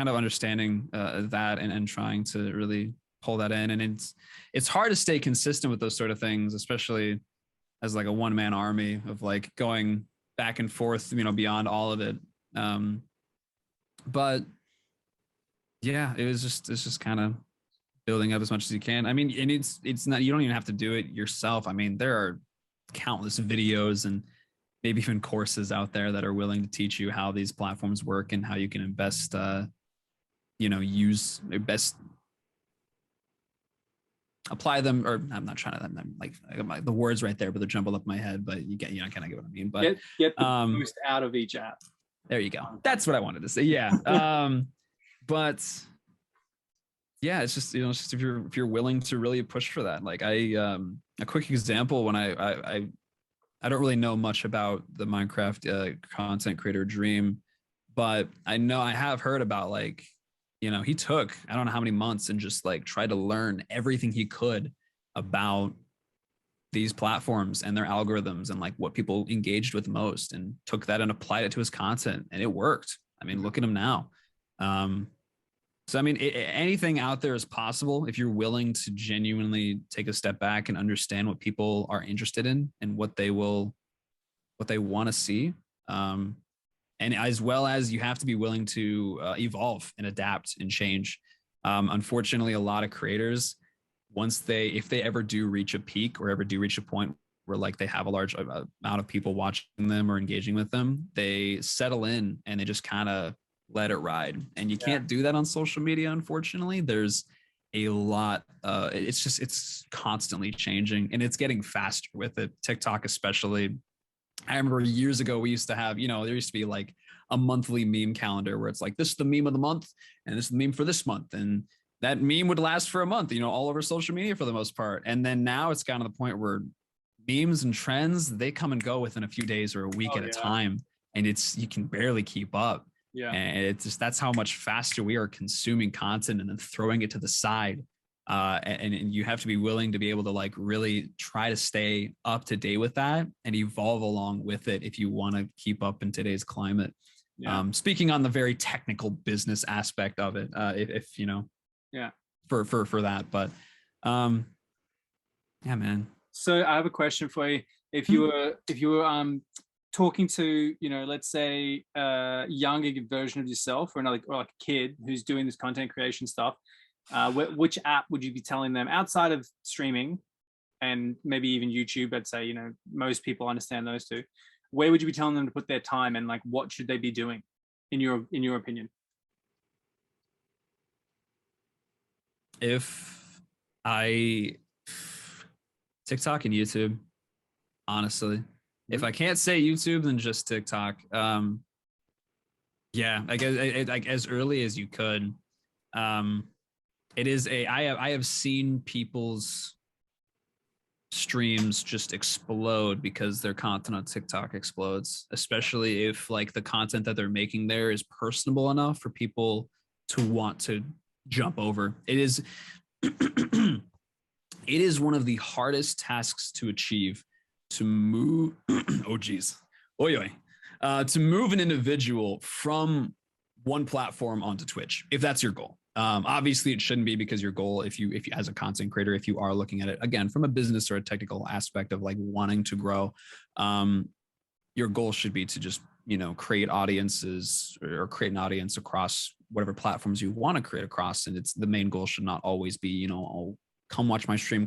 Speaker 2: of understanding that and trying to really pull that in. And it's hard to stay consistent with those sort of things, especially as like a one-man army of like going back and forth, beyond all of it. But yeah, it's just kind of building up as much as you can. I mean, and it's not, you don't even have to do it yourself. I mean, there are countless videos and maybe even courses out there that are willing to teach you how these platforms work and how you can best apply them. Or I'm not trying to, I'm like I got the words right there, but they're jumbled up in my head, but you kind of get what I mean. But
Speaker 1: get the most out of each app.
Speaker 2: There you go. That's what I wanted to say. Yeah. But yeah, it's just, it's just if you're willing to really push for that. Like a quick example, when I don't really know much about the Minecraft content creator dream, but I know I have heard about like, he took, I don't know how many months and just like tried to learn everything he could about these platforms and their algorithms and like what people engaged with most, and took that and applied it to his content, and it worked. I mean, look at him now. So I mean, anything out there is possible if you're willing to genuinely take a step back and understand what people are interested in and what they want to see. And as well as you have to be willing to evolve and adapt and change. Unfortunately, a lot of creators, if they ever do reach a peak or ever do reach a point where like they have a large amount of people watching them or engaging with them, they settle in and they just kind of let it ride. And you can't do that on social media. Unfortunately, there's a lot. It's constantly changing, and it's getting faster with it. TikTok, especially. I remember years ago, we used to have, there used to be like a monthly meme calendar where it's like, this is the meme of the month and this is the meme for this month. And that meme would last for a month, all over social media for the most part. And then now it's gotten to the point where memes and trends, they come and go within a few days or a week at a time. And you can barely keep up. Yeah. And that's how much faster we are consuming content and then throwing it to the side. And you have to be willing to be able to like really try to stay up to date with that and evolve along with it if you want to keep up in today's climate. Yeah. Speaking on the very technical business aspect of it, if for that, but yeah, man.
Speaker 1: So I have a question for you. If you were talking to, let's say a younger version of yourself or like a kid who's doing this content creation stuff, which app would you be telling them outside of streaming and maybe even YouTube? I'd say, most people understand those two. Where would you be telling them to put their time, and like what should they be doing in your opinion?
Speaker 2: TikTok and YouTube, honestly. If I can't say YouTube, then just TikTok. Yeah, I guess like as early as you could. It is I have seen people's streams just explode because their content on TikTok explodes, especially if like the content that they're making there is personable enough for people to want to jump over. It is it is one of the hardest tasks to achieve, to move to move an individual from one platform onto Twitch, if that's your goal. Obviously it shouldn't be, because your goal, if you as a content creator, if you are looking at it again from a business or a technical aspect of like wanting to grow, your goal should be to just create audiences or create an audience across whatever platforms you want to create across. And it's the main goal should not always be oh, come watch my stream,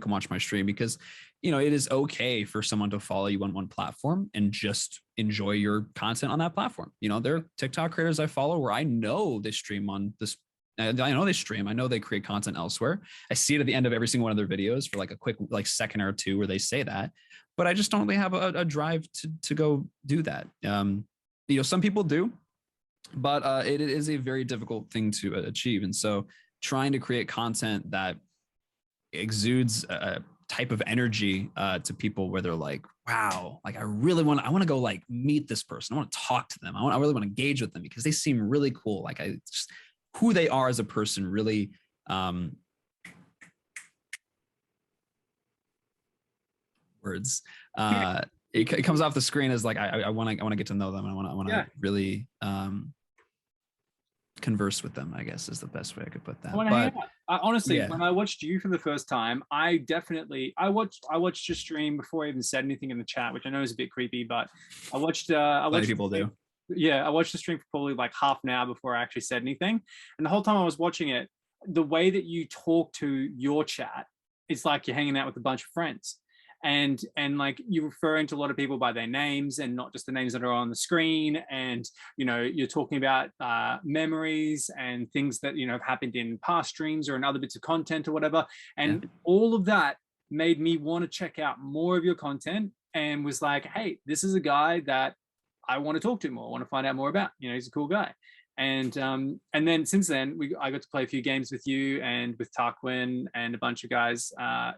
Speaker 2: because it is okay for someone to follow you on one platform and just enjoy your content on that platform. There are TikTok creators I follow where I know they stream on this. I know they create content elsewhere. I see it at the end of every single one of their videos for like a quick like second or two where they say that, but I just don't really have a drive to go do that. Some people do, but it is a very difficult thing to achieve. And so trying to create content that exudes a type of energy to people where they're like, wow, like I want to go like meet this person. I want to talk to them. I really want to engage with them because they seem really cool. Like who they are as a person really words. It comes off the screen as like I want to get to know them. I want to really converse with them, I guess is the best way I could put that.
Speaker 1: Honestly, when I watched you for the first time, I watched your stream before I even said anything in the chat, which I know is a bit creepy, but I watched
Speaker 2: people do.
Speaker 1: Yeah, I watched the stream for probably like half an hour before I actually said anything. And the whole time I was watching it, the way that you talk to your chat, it's like you're hanging out with a bunch of friends. And like you're referring to a lot of people by their names and not just the names that are on the screen. And, you're talking about memories and things that, have happened in past streams or in other bits of content or whatever. And all of that made me want to check out more of your content and was like, hey, this is a guy that I want to talk to more. I want to find out more about. He's a cool guy. And then since then, I got to play a few games with you and with Tarquin and a bunch of guys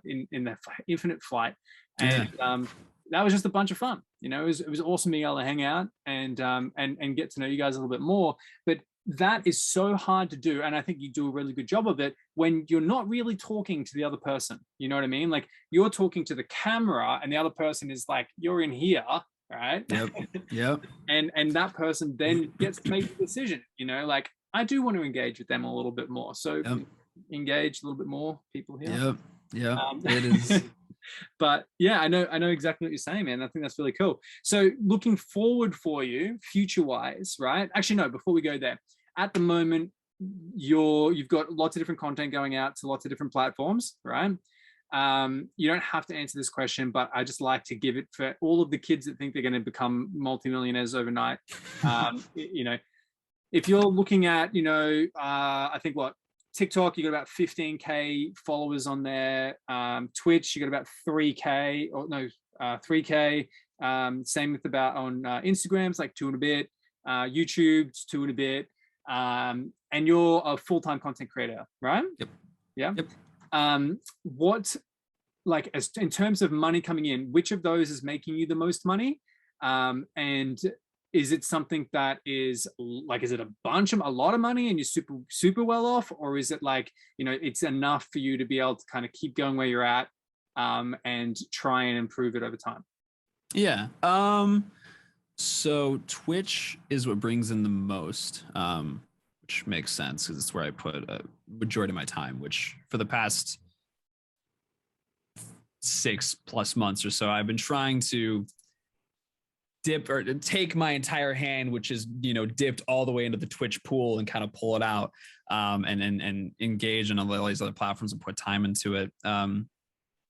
Speaker 1: in the Infinite Flight, and that was just a bunch of fun. It was awesome being able to hang out and get to know you guys a little bit more. But that is so hard to do. And I think you do a really good job of it when you're not really talking to the other person. You know what I mean? Like you're talking to the camera and the other person is like, you're in here, right?
Speaker 2: Yep. Yep.
Speaker 1: And that person then gets to make the decision, you know, like I do want to engage with them a little bit more. So
Speaker 2: Yep.
Speaker 1: engage a little bit more people here.
Speaker 2: Yep. Yep. It is.
Speaker 1: But yeah, I know exactly what you're saying, man. I think that's really cool. So looking forward for you, future wise, right? Actually, no, before we go there, at the moment, you've got lots of different content going out to lots of different platforms, right? You don't have to answer this question, but I just like to give it for all of the kids that think they're going to become multimillionaires overnight. You know, if you're looking at, you know, I think what TikTok, you got about 15K followers on there. Twitch, you got about 3K or no, 3K. Same with about on Instagram, it's like 2 and a bit. YouTube, it's 2 and a bit. And you're a full-time content creator, right?
Speaker 2: Yep.
Speaker 1: Yeah.
Speaker 2: Yep.
Speaker 1: What, like, as in terms of money coming in, which of those is making you the most money? And is it something that is like, is it a lot of money and you're super well off, or is it like, you know, it's enough for you to be able to kind of keep going where you're at, and try and improve it over time?
Speaker 2: Yeah. So Twitch is what brings in the most, which makes sense because it's where I put a majority of my time, which for the past 6+ months or so, I've been trying to dip or take my entire hand, which is, you know, dipped all the way into the Twitch pool and kind of pull it out, and engage in all these other platforms and put time into it.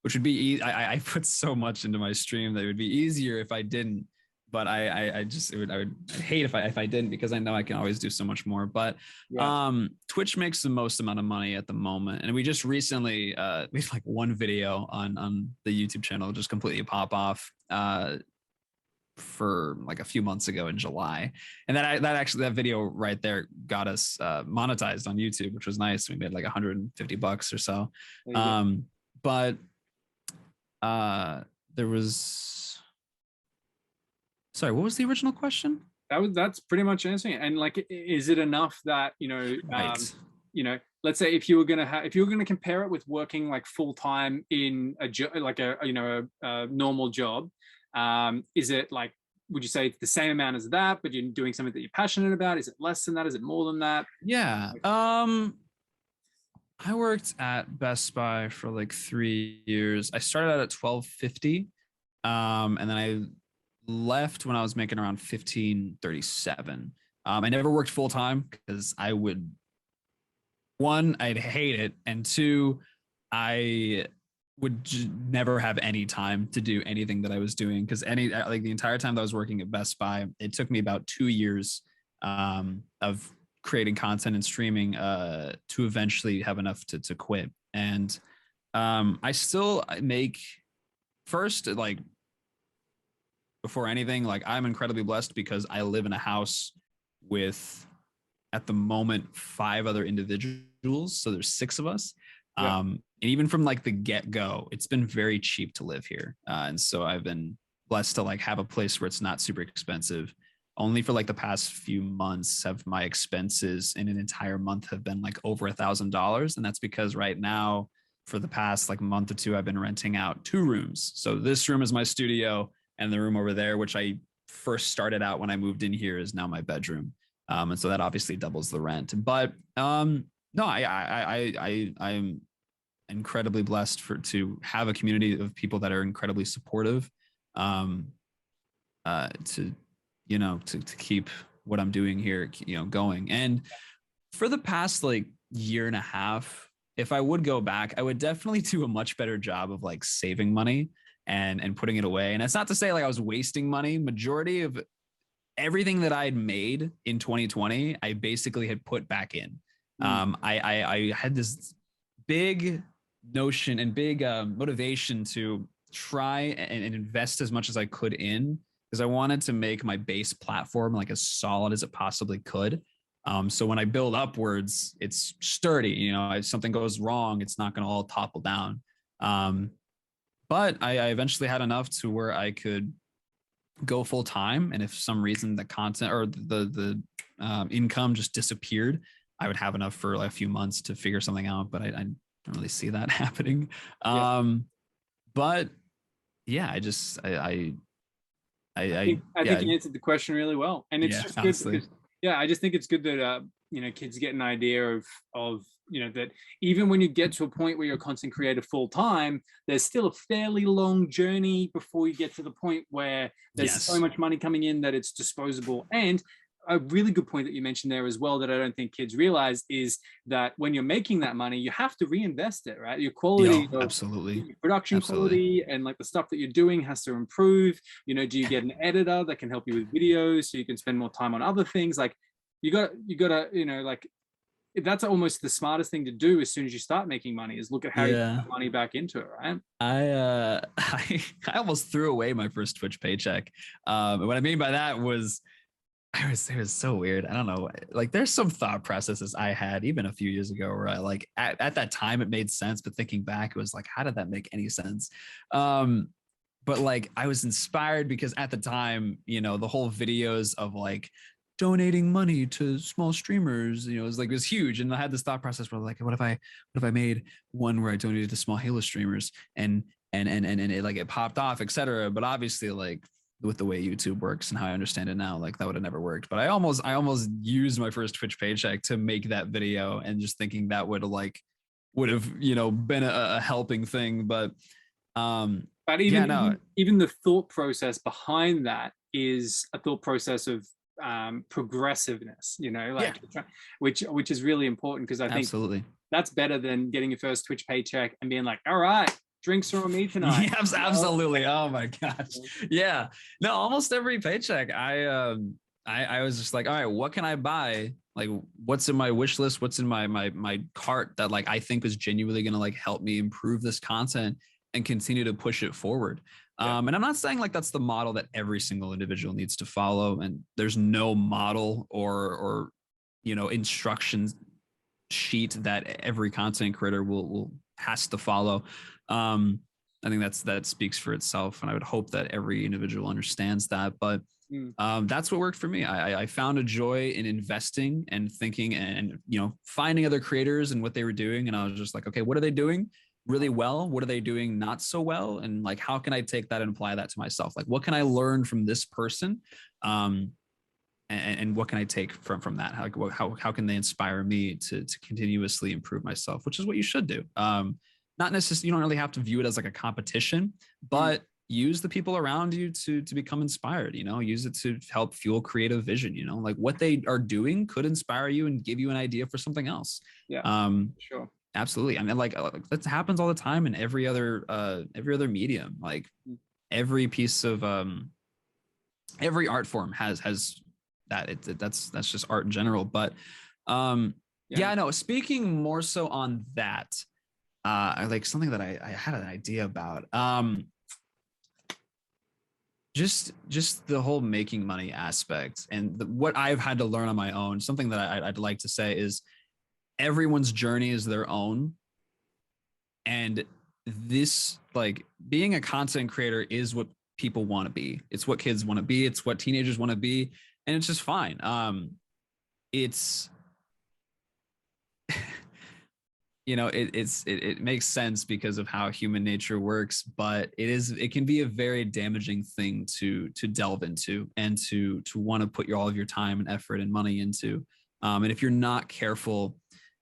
Speaker 2: Which would be, I put so much into my stream that it would be easier if I didn't, but I would hate if I didn't, because I know I can always do so much more. But yeah. Twitch makes the most amount of money at the moment, and we just recently we have like one video on the YouTube channel just completely pop off for like a few months ago in July, and that video right there got us monetized on YouTube, which was nice. We made like $150 or so. But there was, sorry, what was the original question?
Speaker 1: That's pretty much answering it. And like, is it enough that, you know,
Speaker 2: right.
Speaker 1: You know, let's say if you were gonna compare it with working like full time in a normal job, is it like, would you say it's the same amount as that, but you're doing something that you're passionate about? Is it less than that? Is it more than that?
Speaker 2: Yeah. I worked at Best Buy for like 3 years. I started out at $12.50, and then I left when I was making around $15.37. I never worked full time because I would, one, I'd hate it, and two, I would never have any time to do anything that I was doing, because like the entire time that I was working at Best Buy, it took me about 2 years of creating content and streaming to eventually have enough to quit. And I still make, first, like, before anything, like, I'm incredibly blessed because I live in a house with, at the moment, 5 other individuals. So there's 6 of us. Yeah. And even from like the get-go, it's been very cheap to live here. And so I've been blessed to like have a place where it's not super expensive. Only for like the past few months have my expenses in an entire month have been like over $1,000. And that's because right now, for the past like month or two, I've been renting out 2 rooms. So this room is my studio, and the room over there, which I first started out when I moved in here, is now my bedroom. And so that obviously doubles the rent. But no, I'm incredibly blessed to have a community of people that are incredibly supportive, to keep what I'm doing here, going. And for the past like year and a half, if I would go back, I would definitely do a much better job of like saving money and putting it away. And it's not to say like I was wasting money. Majority of everything that I'd made in 2020, I basically had put back in. I had this big notion and big motivation to try and invest as much as I could in, because I wanted to make my base platform like as solid as it possibly could. So when I build upwards, it's sturdy. If something goes wrong, it's not going to all topple down. But I eventually had enough to where I could go full time, and if for some reason the content or the income just disappeared, I would have enough for like a few months to figure something out. But I don't really see that happening.
Speaker 1: Yeah.
Speaker 2: But yeah,
Speaker 1: I think you answered the question really well, and it's
Speaker 2: yeah,
Speaker 1: just good
Speaker 2: honestly.
Speaker 1: because yeah, I just think it's good that kids get an idea of that even when you get to a point where you're a content creator full time, there's still a fairly long journey before you get to the point where there's so
Speaker 2: Yes.
Speaker 1: much money coming in that it's disposable. And a really good point that you mentioned there as well that I don't think kids realize is that when you're making that money, you have to reinvest it, right? Your quality
Speaker 2: Yo,
Speaker 1: of
Speaker 2: absolutely.
Speaker 1: your production
Speaker 2: Absolutely.
Speaker 1: quality and like the stuff that you're doing has to improve. Do you get an editor that can help you with videos so you can spend more time on other things? Like you gotta like that's almost the smartest thing to do as soon as you start making money is look at how you
Speaker 2: Yeah.
Speaker 1: put money back into it, right?
Speaker 2: I almost threw away my first Twitch paycheck. And what I mean by that was it was so weird. I don't know. Like there's some thought processes I had even a few years ago where I like at that time it made sense, but thinking back, it was like, how did that make any sense? But like I was inspired because at the time, the whole videos of like donating money to small streamers, it was huge. And I had this thought process where like, what if I made one where I donated to small Halo streamers and it like it popped off, etc. But obviously, like with the way YouTube works and how I understand it now, like that would have never worked. But I almost used my first Twitch paycheck to make that video and just thinking that would have been a helping thing. But
Speaker 1: But
Speaker 2: yeah, no,
Speaker 1: even the thought process behind that is a thought process of progressiveness,
Speaker 2: yeah,
Speaker 1: which is really important because I think
Speaker 2: absolutely.
Speaker 1: that's better than getting your first Twitch paycheck and being like, all right, drinks from me tonight.
Speaker 2: Yes, absolutely. Oh my gosh. Yeah. No, almost every paycheck, I was just like, all right, what can I buy? Like, what's in my wish list? What's in my cart that like I think is genuinely gonna like help me improve this content and continue to push it forward.
Speaker 1: Yeah.
Speaker 2: And I'm not saying like that's the model that every single individual needs to follow, and there's no model or instructions sheet that every content creator will has to follow. I think that speaks for itself, and I would hope that every individual understands that. But that's what worked for me. I found a joy in investing and thinking and finding other creators and what they were doing, and I was just like, okay, what are they doing really well? What are they doing not so well? And like, how can I take that and apply that to myself? Like, what can I learn from this person? And what can I take from that? How can they inspire me to continuously improve myself, which is what you should do. Not necessarily, you don't really have to view it as like a competition, but use the people around you to become inspired, use it to help fuel creative vision, like what they are doing could inspire you and give you an idea for something else.
Speaker 1: Yeah, sure.
Speaker 2: Absolutely. I mean, like that happens all the time in every other medium. Like every piece of every art form has that. That's just art in general. But yeah, no. Speaking more so on that, I like something that I had an idea about. Just the whole making money aspect and what I've had to learn on my own. Something that I'd like to say is everyone's journey is their own. And this, like, being a content creator is what people want to be. It's what kids want to be. It's what teenagers want to be. And it's just fine. It's, it makes sense because of how human nature works, but it can be a very damaging thing to delve into and to want to put all of your time and effort and money into. And if you're not careful,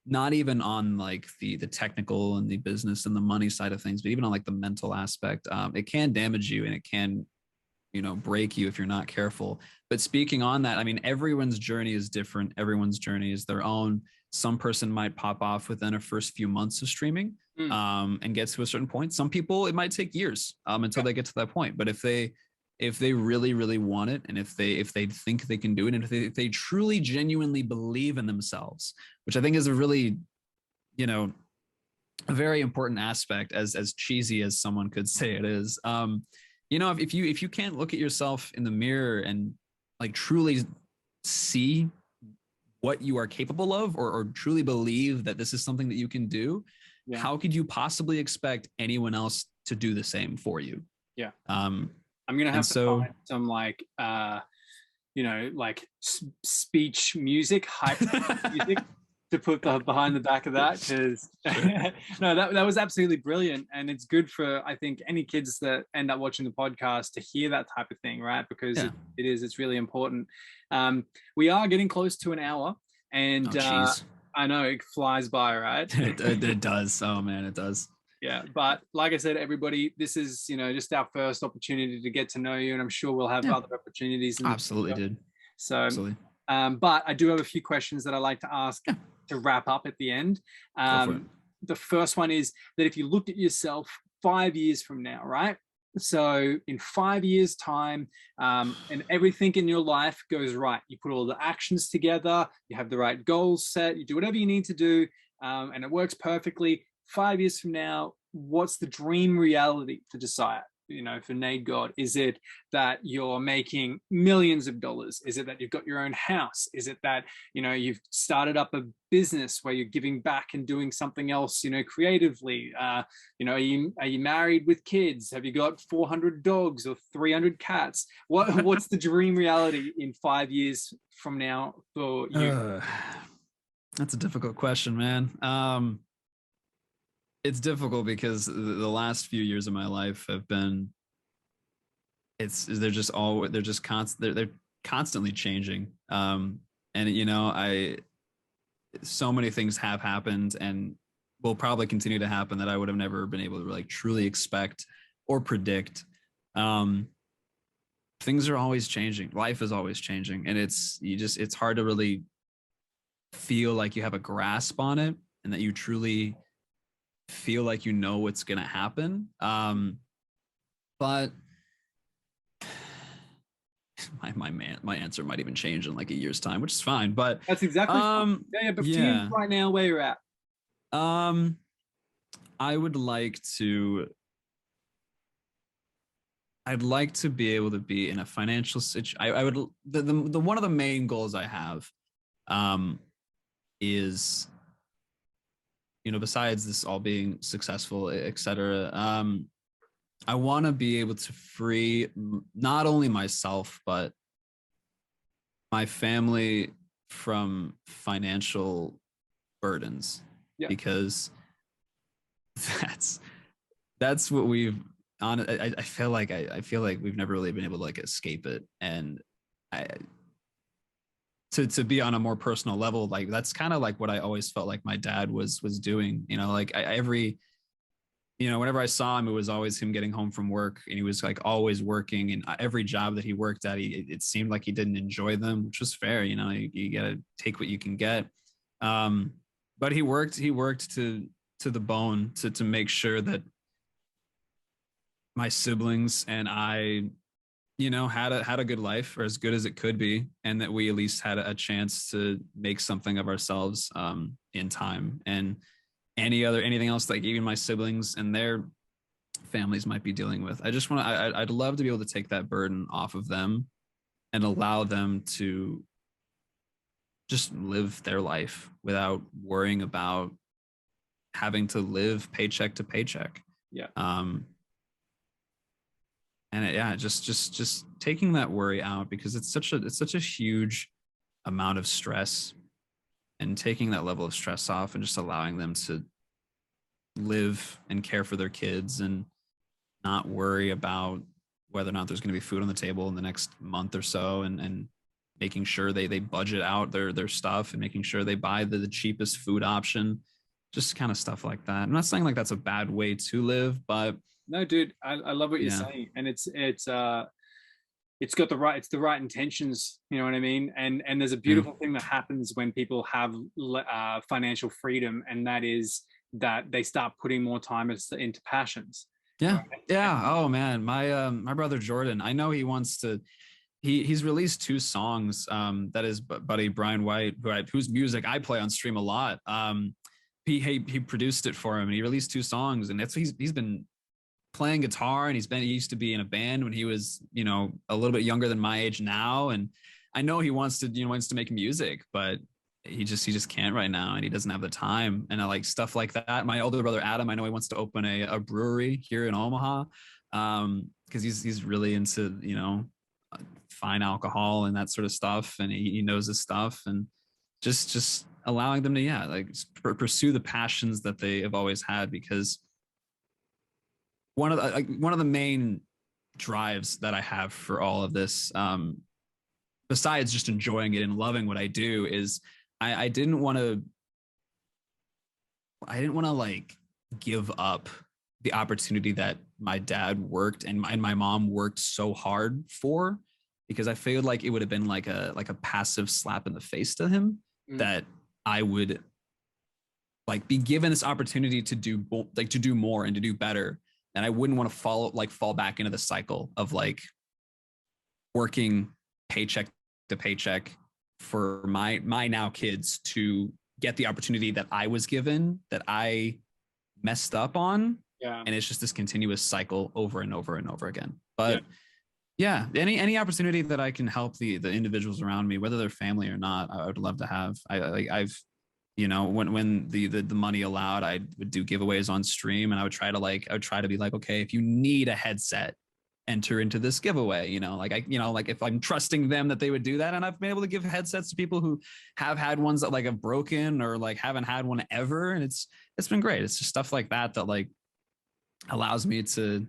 Speaker 2: not even on like the technical and the business and the money side of things, but even on like the mental aspect, it can damage you and it can, break you if you're not careful. But speaking on that, I mean, everyone's journey is different. Everyone's journey is their own. Some person might pop off within a first few months of streaming and get to a certain point. Some people, it might take years until they get to that point. But if they really, really want it, and if they think they can do it, and if they truly, genuinely believe in themselves, which I think is a really, a very important aspect, as cheesy as someone could say it is. If you can't look at yourself in the mirror and like truly see what you are capable of, or truly believe that this is something that you can do, how could you possibly expect anyone else to do the same for you?
Speaker 1: Yeah. I'm gonna
Speaker 2: And
Speaker 1: have to
Speaker 2: so
Speaker 1: find some like like speech music, hype music to put behind the back of that, because
Speaker 2: Sure.
Speaker 1: no, that was absolutely brilliant, and it's good for, I think, any kids that end up watching the podcast to hear that type of thing, right? Because
Speaker 2: Yeah.
Speaker 1: it's really important. We are getting close to an hour,
Speaker 2: Oh,
Speaker 1: and
Speaker 2: jeez.
Speaker 1: I know it flies by, right?
Speaker 2: It does. Oh man, it does.
Speaker 1: Yeah, but like I said, everybody, this is just our first opportunity to get to know you, and I'm sure we'll have
Speaker 2: Yeah.
Speaker 1: other opportunities in the
Speaker 2: Absolutely,
Speaker 1: future.
Speaker 2: dude.
Speaker 1: So,
Speaker 2: Absolutely.
Speaker 1: but I do have a few questions that I like to ask
Speaker 2: Yeah.
Speaker 1: to wrap up at the end.
Speaker 2: Go for it.
Speaker 1: The first one is that if you looked at yourself 5 years from now, right? So in 5 years' time, and everything in your life goes right, you put all the actions together, you have the right goals set, you do whatever you need to do, and it works perfectly. 5 years from now, what's the dream reality for Josiah? For Nadegod, is it that you're making millions of dollars? Is it that you've got your own house? Is it that you've started up a business where you're giving back and doing something else creatively? Are you married with kids? Have you got 400 dogs or 300 cats? What's the dream reality in 5 years from now for you?
Speaker 2: That's a difficult question, man. It's difficult because the last few years of my life have been, they're just constant, they're constantly changing. And so many things have happened and will probably continue to happen that I would have never been able to like truly expect or predict. Things are always changing. Life is always changing, and it's hard to really feel like you have a grasp on it and that you truly feel like what's going to happen. But my answer might even change in like a year's time, which is fine. But
Speaker 1: That's exactly fine. Yeah, but for you right now, where you're at.
Speaker 2: I would like to. I'd like to be able to be in a financial situation. I would the one of the main goals I have, is, besides this all being successful, etc. I want to be able to free not only myself but my family from financial burdens, because that's what we've on. I feel like we've never really been able to like escape it, and to be on a more personal level, like that's kind of like what I always felt like my dad was doing. Whenever I saw him, it was always him getting home from work, and he was like always working. And every job that he worked at, it seemed like he didn't enjoy them, which was fair. You got to take what you can get. But he worked to the bone to make sure that my siblings and I, had a good life, or as good as it could be, and that we at least had a chance to make something of ourselves in time. And anything else, like even my siblings and their families might be dealing with, I'd love to be able to take that burden off of them and allow them to just live their life without worrying about having to live paycheck to paycheck. Just taking that worry out, because it's such a huge amount of stress, and taking that level of stress off and just allowing them to live and care for their kids and not worry about whether or not there's going to be food on the table in the next month or so, and making sure they budget out their stuff and making sure they buy the cheapest food option, just kind of stuff like that. I'm not saying like that's a bad way to live, but
Speaker 1: no, dude, I love what you're saying, and it's got the right intentions. You know what I mean? And there's a beautiful thing that happens when people have financial freedom, and that is that they start putting more time into passions.
Speaker 2: Yeah, right? Yeah. Oh man, my brother Jordan, I know he wants to. He's released 2 songs. That is buddy Brian White, whose music I play on stream a lot. He produced it for him, and he released 2 songs, and he's been playing guitar, and he used to be in a band when he was a little bit younger than my age now. And I know he wants to make music, but he just can't right now, and he doesn't have the time. And I like stuff like that. My older brother Adam, I know he wants to open a brewery here in Omaha, because he's really into, you know, fine alcohol and that sort of stuff, and he knows his stuff, and just allowing them to, yeah, like pursue the passions that they have always had. Because one of the main drives that I have for all of this, besides just enjoying it and loving what I do, is I didn't want to like give up the opportunity that my dad worked and my mom worked so hard for, because I feel like it would have been like a passive slap in the face to him, that I would like be given this opportunity to do more and to do better, and I wouldn't want to fall back into the cycle of like working paycheck to paycheck for my now kids to get the opportunity that I was given, that I messed up on.
Speaker 1: Yeah.
Speaker 2: And it's just this continuous cycle over and over and over again. But yeah, any opportunity that I can help the individuals around me, whether they're family or not, I would love to have. I've you know, when the money allowed, I would do giveaways on stream, and I would try to be like, okay, if you need a headset, enter into this giveaway, you know, like if I'm trusting them that they would do that. And I've been able to give headsets to people who have had ones that like have broken or like haven't had one ever. And it's been great. It's just stuff like that like allows me to,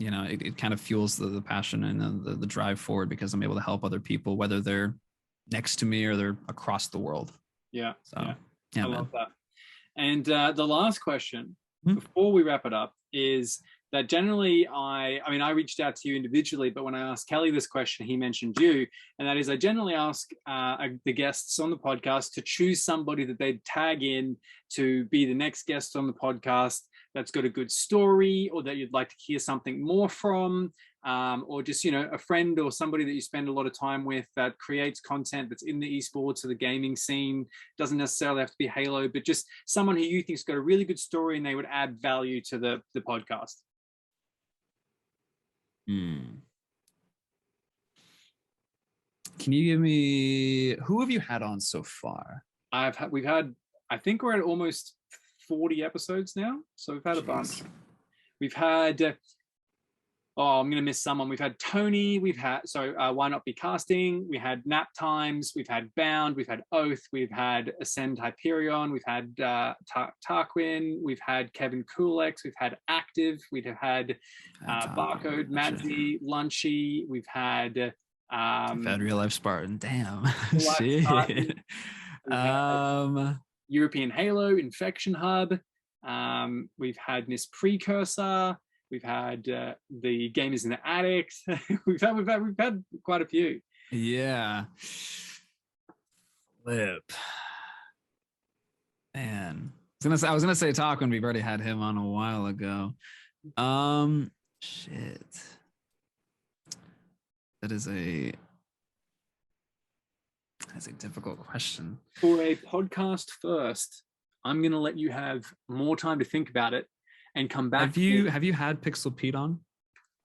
Speaker 2: you know, it kind of fuels the passion and the drive forward, because I'm able to help other people, whether they're next to me or they're across the world.
Speaker 1: Yeah.
Speaker 2: So
Speaker 1: I love that. And the last question before we wrap it up is that generally I reached out to you individually, but when I asked Kelly this question, he mentioned you. And that is, I generally ask the guests on the podcast to choose somebody that they'd tag in to be the next guest on the podcast that's got a good story, or that you'd like to hear something more from, or just, you know, a friend or somebody that you spend a lot of time with that creates content that's in the esports or the gaming scene. Doesn't necessarily have to be Halo, but just someone who you think's got a really good story and they would add value to the podcast.
Speaker 2: Can you give me, who have you had on so far?
Speaker 1: We've had, I think we're at almost 40 episodes now. So we've had a bunch. We've had, I'm going to miss someone. We've had Tony. We've had, Why Not Be Casting. We had Nap Times. We've had Bound. We've had Oath. We've had Ascend Hyperion. We've had Tarquin. We've had Kevin Kulex. We've had Active. We've had Barcode, Madzi, Lunchy. We've had
Speaker 2: Real Life Spartan. Damn.
Speaker 1: Shit. European Halo, Infection Hub. We've had Miss Precursor. We've had the Gamers in the Attic. we've had quite a few.
Speaker 2: Yeah. Flip. Man. I was gonna say talk when we've already had him on a while ago. Shit. That's a difficult question.
Speaker 1: For a podcast first, I'm gonna let you have more time to think about it and come back.
Speaker 2: Have you had Pixel Pete on?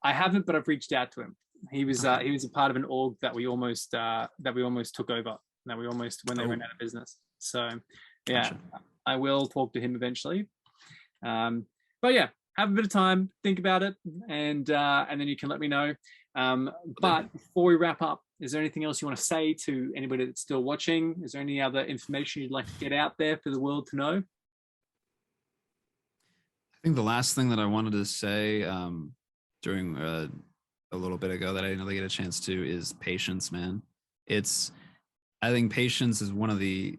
Speaker 1: I haven't, but I've reached out to him. He was a part of an org that we almost took over. When they went out of business. So yeah, gotcha. I will talk to him eventually. But yeah, have a bit of time, think about it, and then you can let me know. But before we wrap up, is there anything else you want to say to anybody that's still watching? Is there any other information you'd like to get out there for the world to know?
Speaker 2: I think the last thing that I wanted to say during a little bit ago that I didn't really get a chance to is patience, man. I think patience is one of the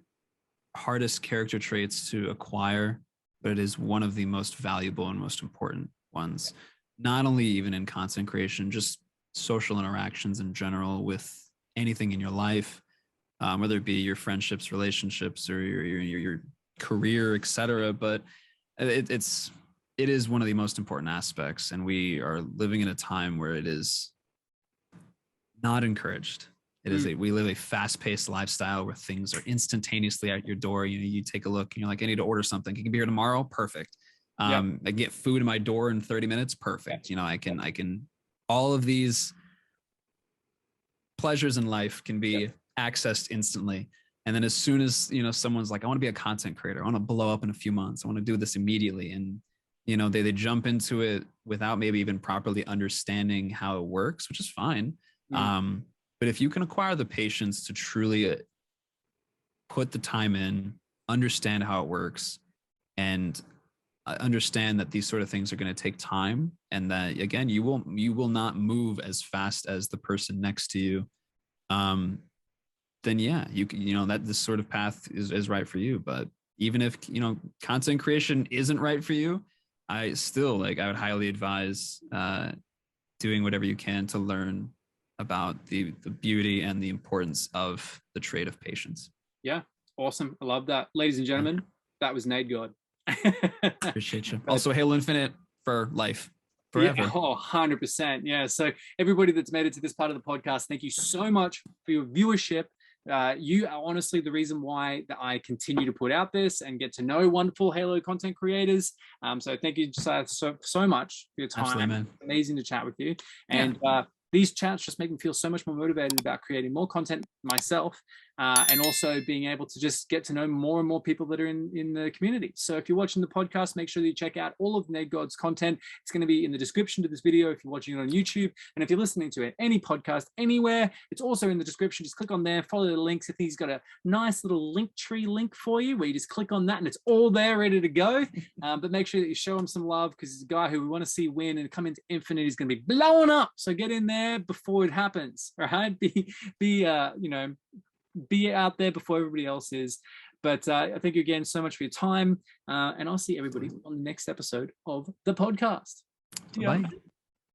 Speaker 2: hardest character traits to acquire, but it is one of the most valuable and most important ones. Not only even in content creation, just social interactions in general with anything in your life, whether it be your friendships, relationships, or your career, etc. But it is one of the most important aspects, and we are living in a time where it is not encouraged. We live a fast-paced lifestyle where things are instantaneously at your door. You take a look and you're like, I need to order something. Can you be here tomorrow? Perfect. I get food in my door in 30 minutes. Perfect. I can, all of these pleasures in life can be accessed instantly. And then as soon as, someone's like, I want to be a content creator, I want to blow up in a few months, I want to do this immediately. And, they jump into it without maybe even properly understanding how it works, which is fine. But if you can acquire the patience to truly put the time in, understand how it works, and understand that these sort of things are going to take time, and that again, you will not move as fast as the person next to you, then yeah, you know that this sort of path is right for you. But even if content creation isn't right for you, I would highly advise doing whatever you can to learn about the beauty and the importance of the trait of patience.
Speaker 1: Yeah, awesome. I love that. Ladies and gentlemen, that was Nadegod.
Speaker 2: Appreciate you. Also, Halo Infinite for life, forever.
Speaker 1: Yeah, 100%. Yeah. So everybody that's made it to this part of the podcast, thank you so much for your viewership. You are honestly the reason why I continue to put out this and get to know wonderful Halo content creators. So thank you, Josiah, so much for your time.
Speaker 2: Absolutely, man.
Speaker 1: Amazing to chat with you. And these chats just make me feel so much more motivated about creating more content myself, and also being able to just get to know more and more people that are in the community. So if you're watching the podcast, make sure that you check out all of Nadegod's content. It's going to be in the description to this video if you're watching it on YouTube. And if you're listening to it, any podcast, anywhere, it's also in the description. Just click on there, follow the links. I think he's got a nice little link tree link for you where you just click on that and it's all there ready to go. But make sure that you show him some love, because he's a guy who we want to see win and come into Infinite. He's going to be blowing up. So get in there before it happens, right? Be out there before everybody else is. But I thank you again so much for your time, and I'll see everybody on the next episode of the podcast.
Speaker 2: Bye.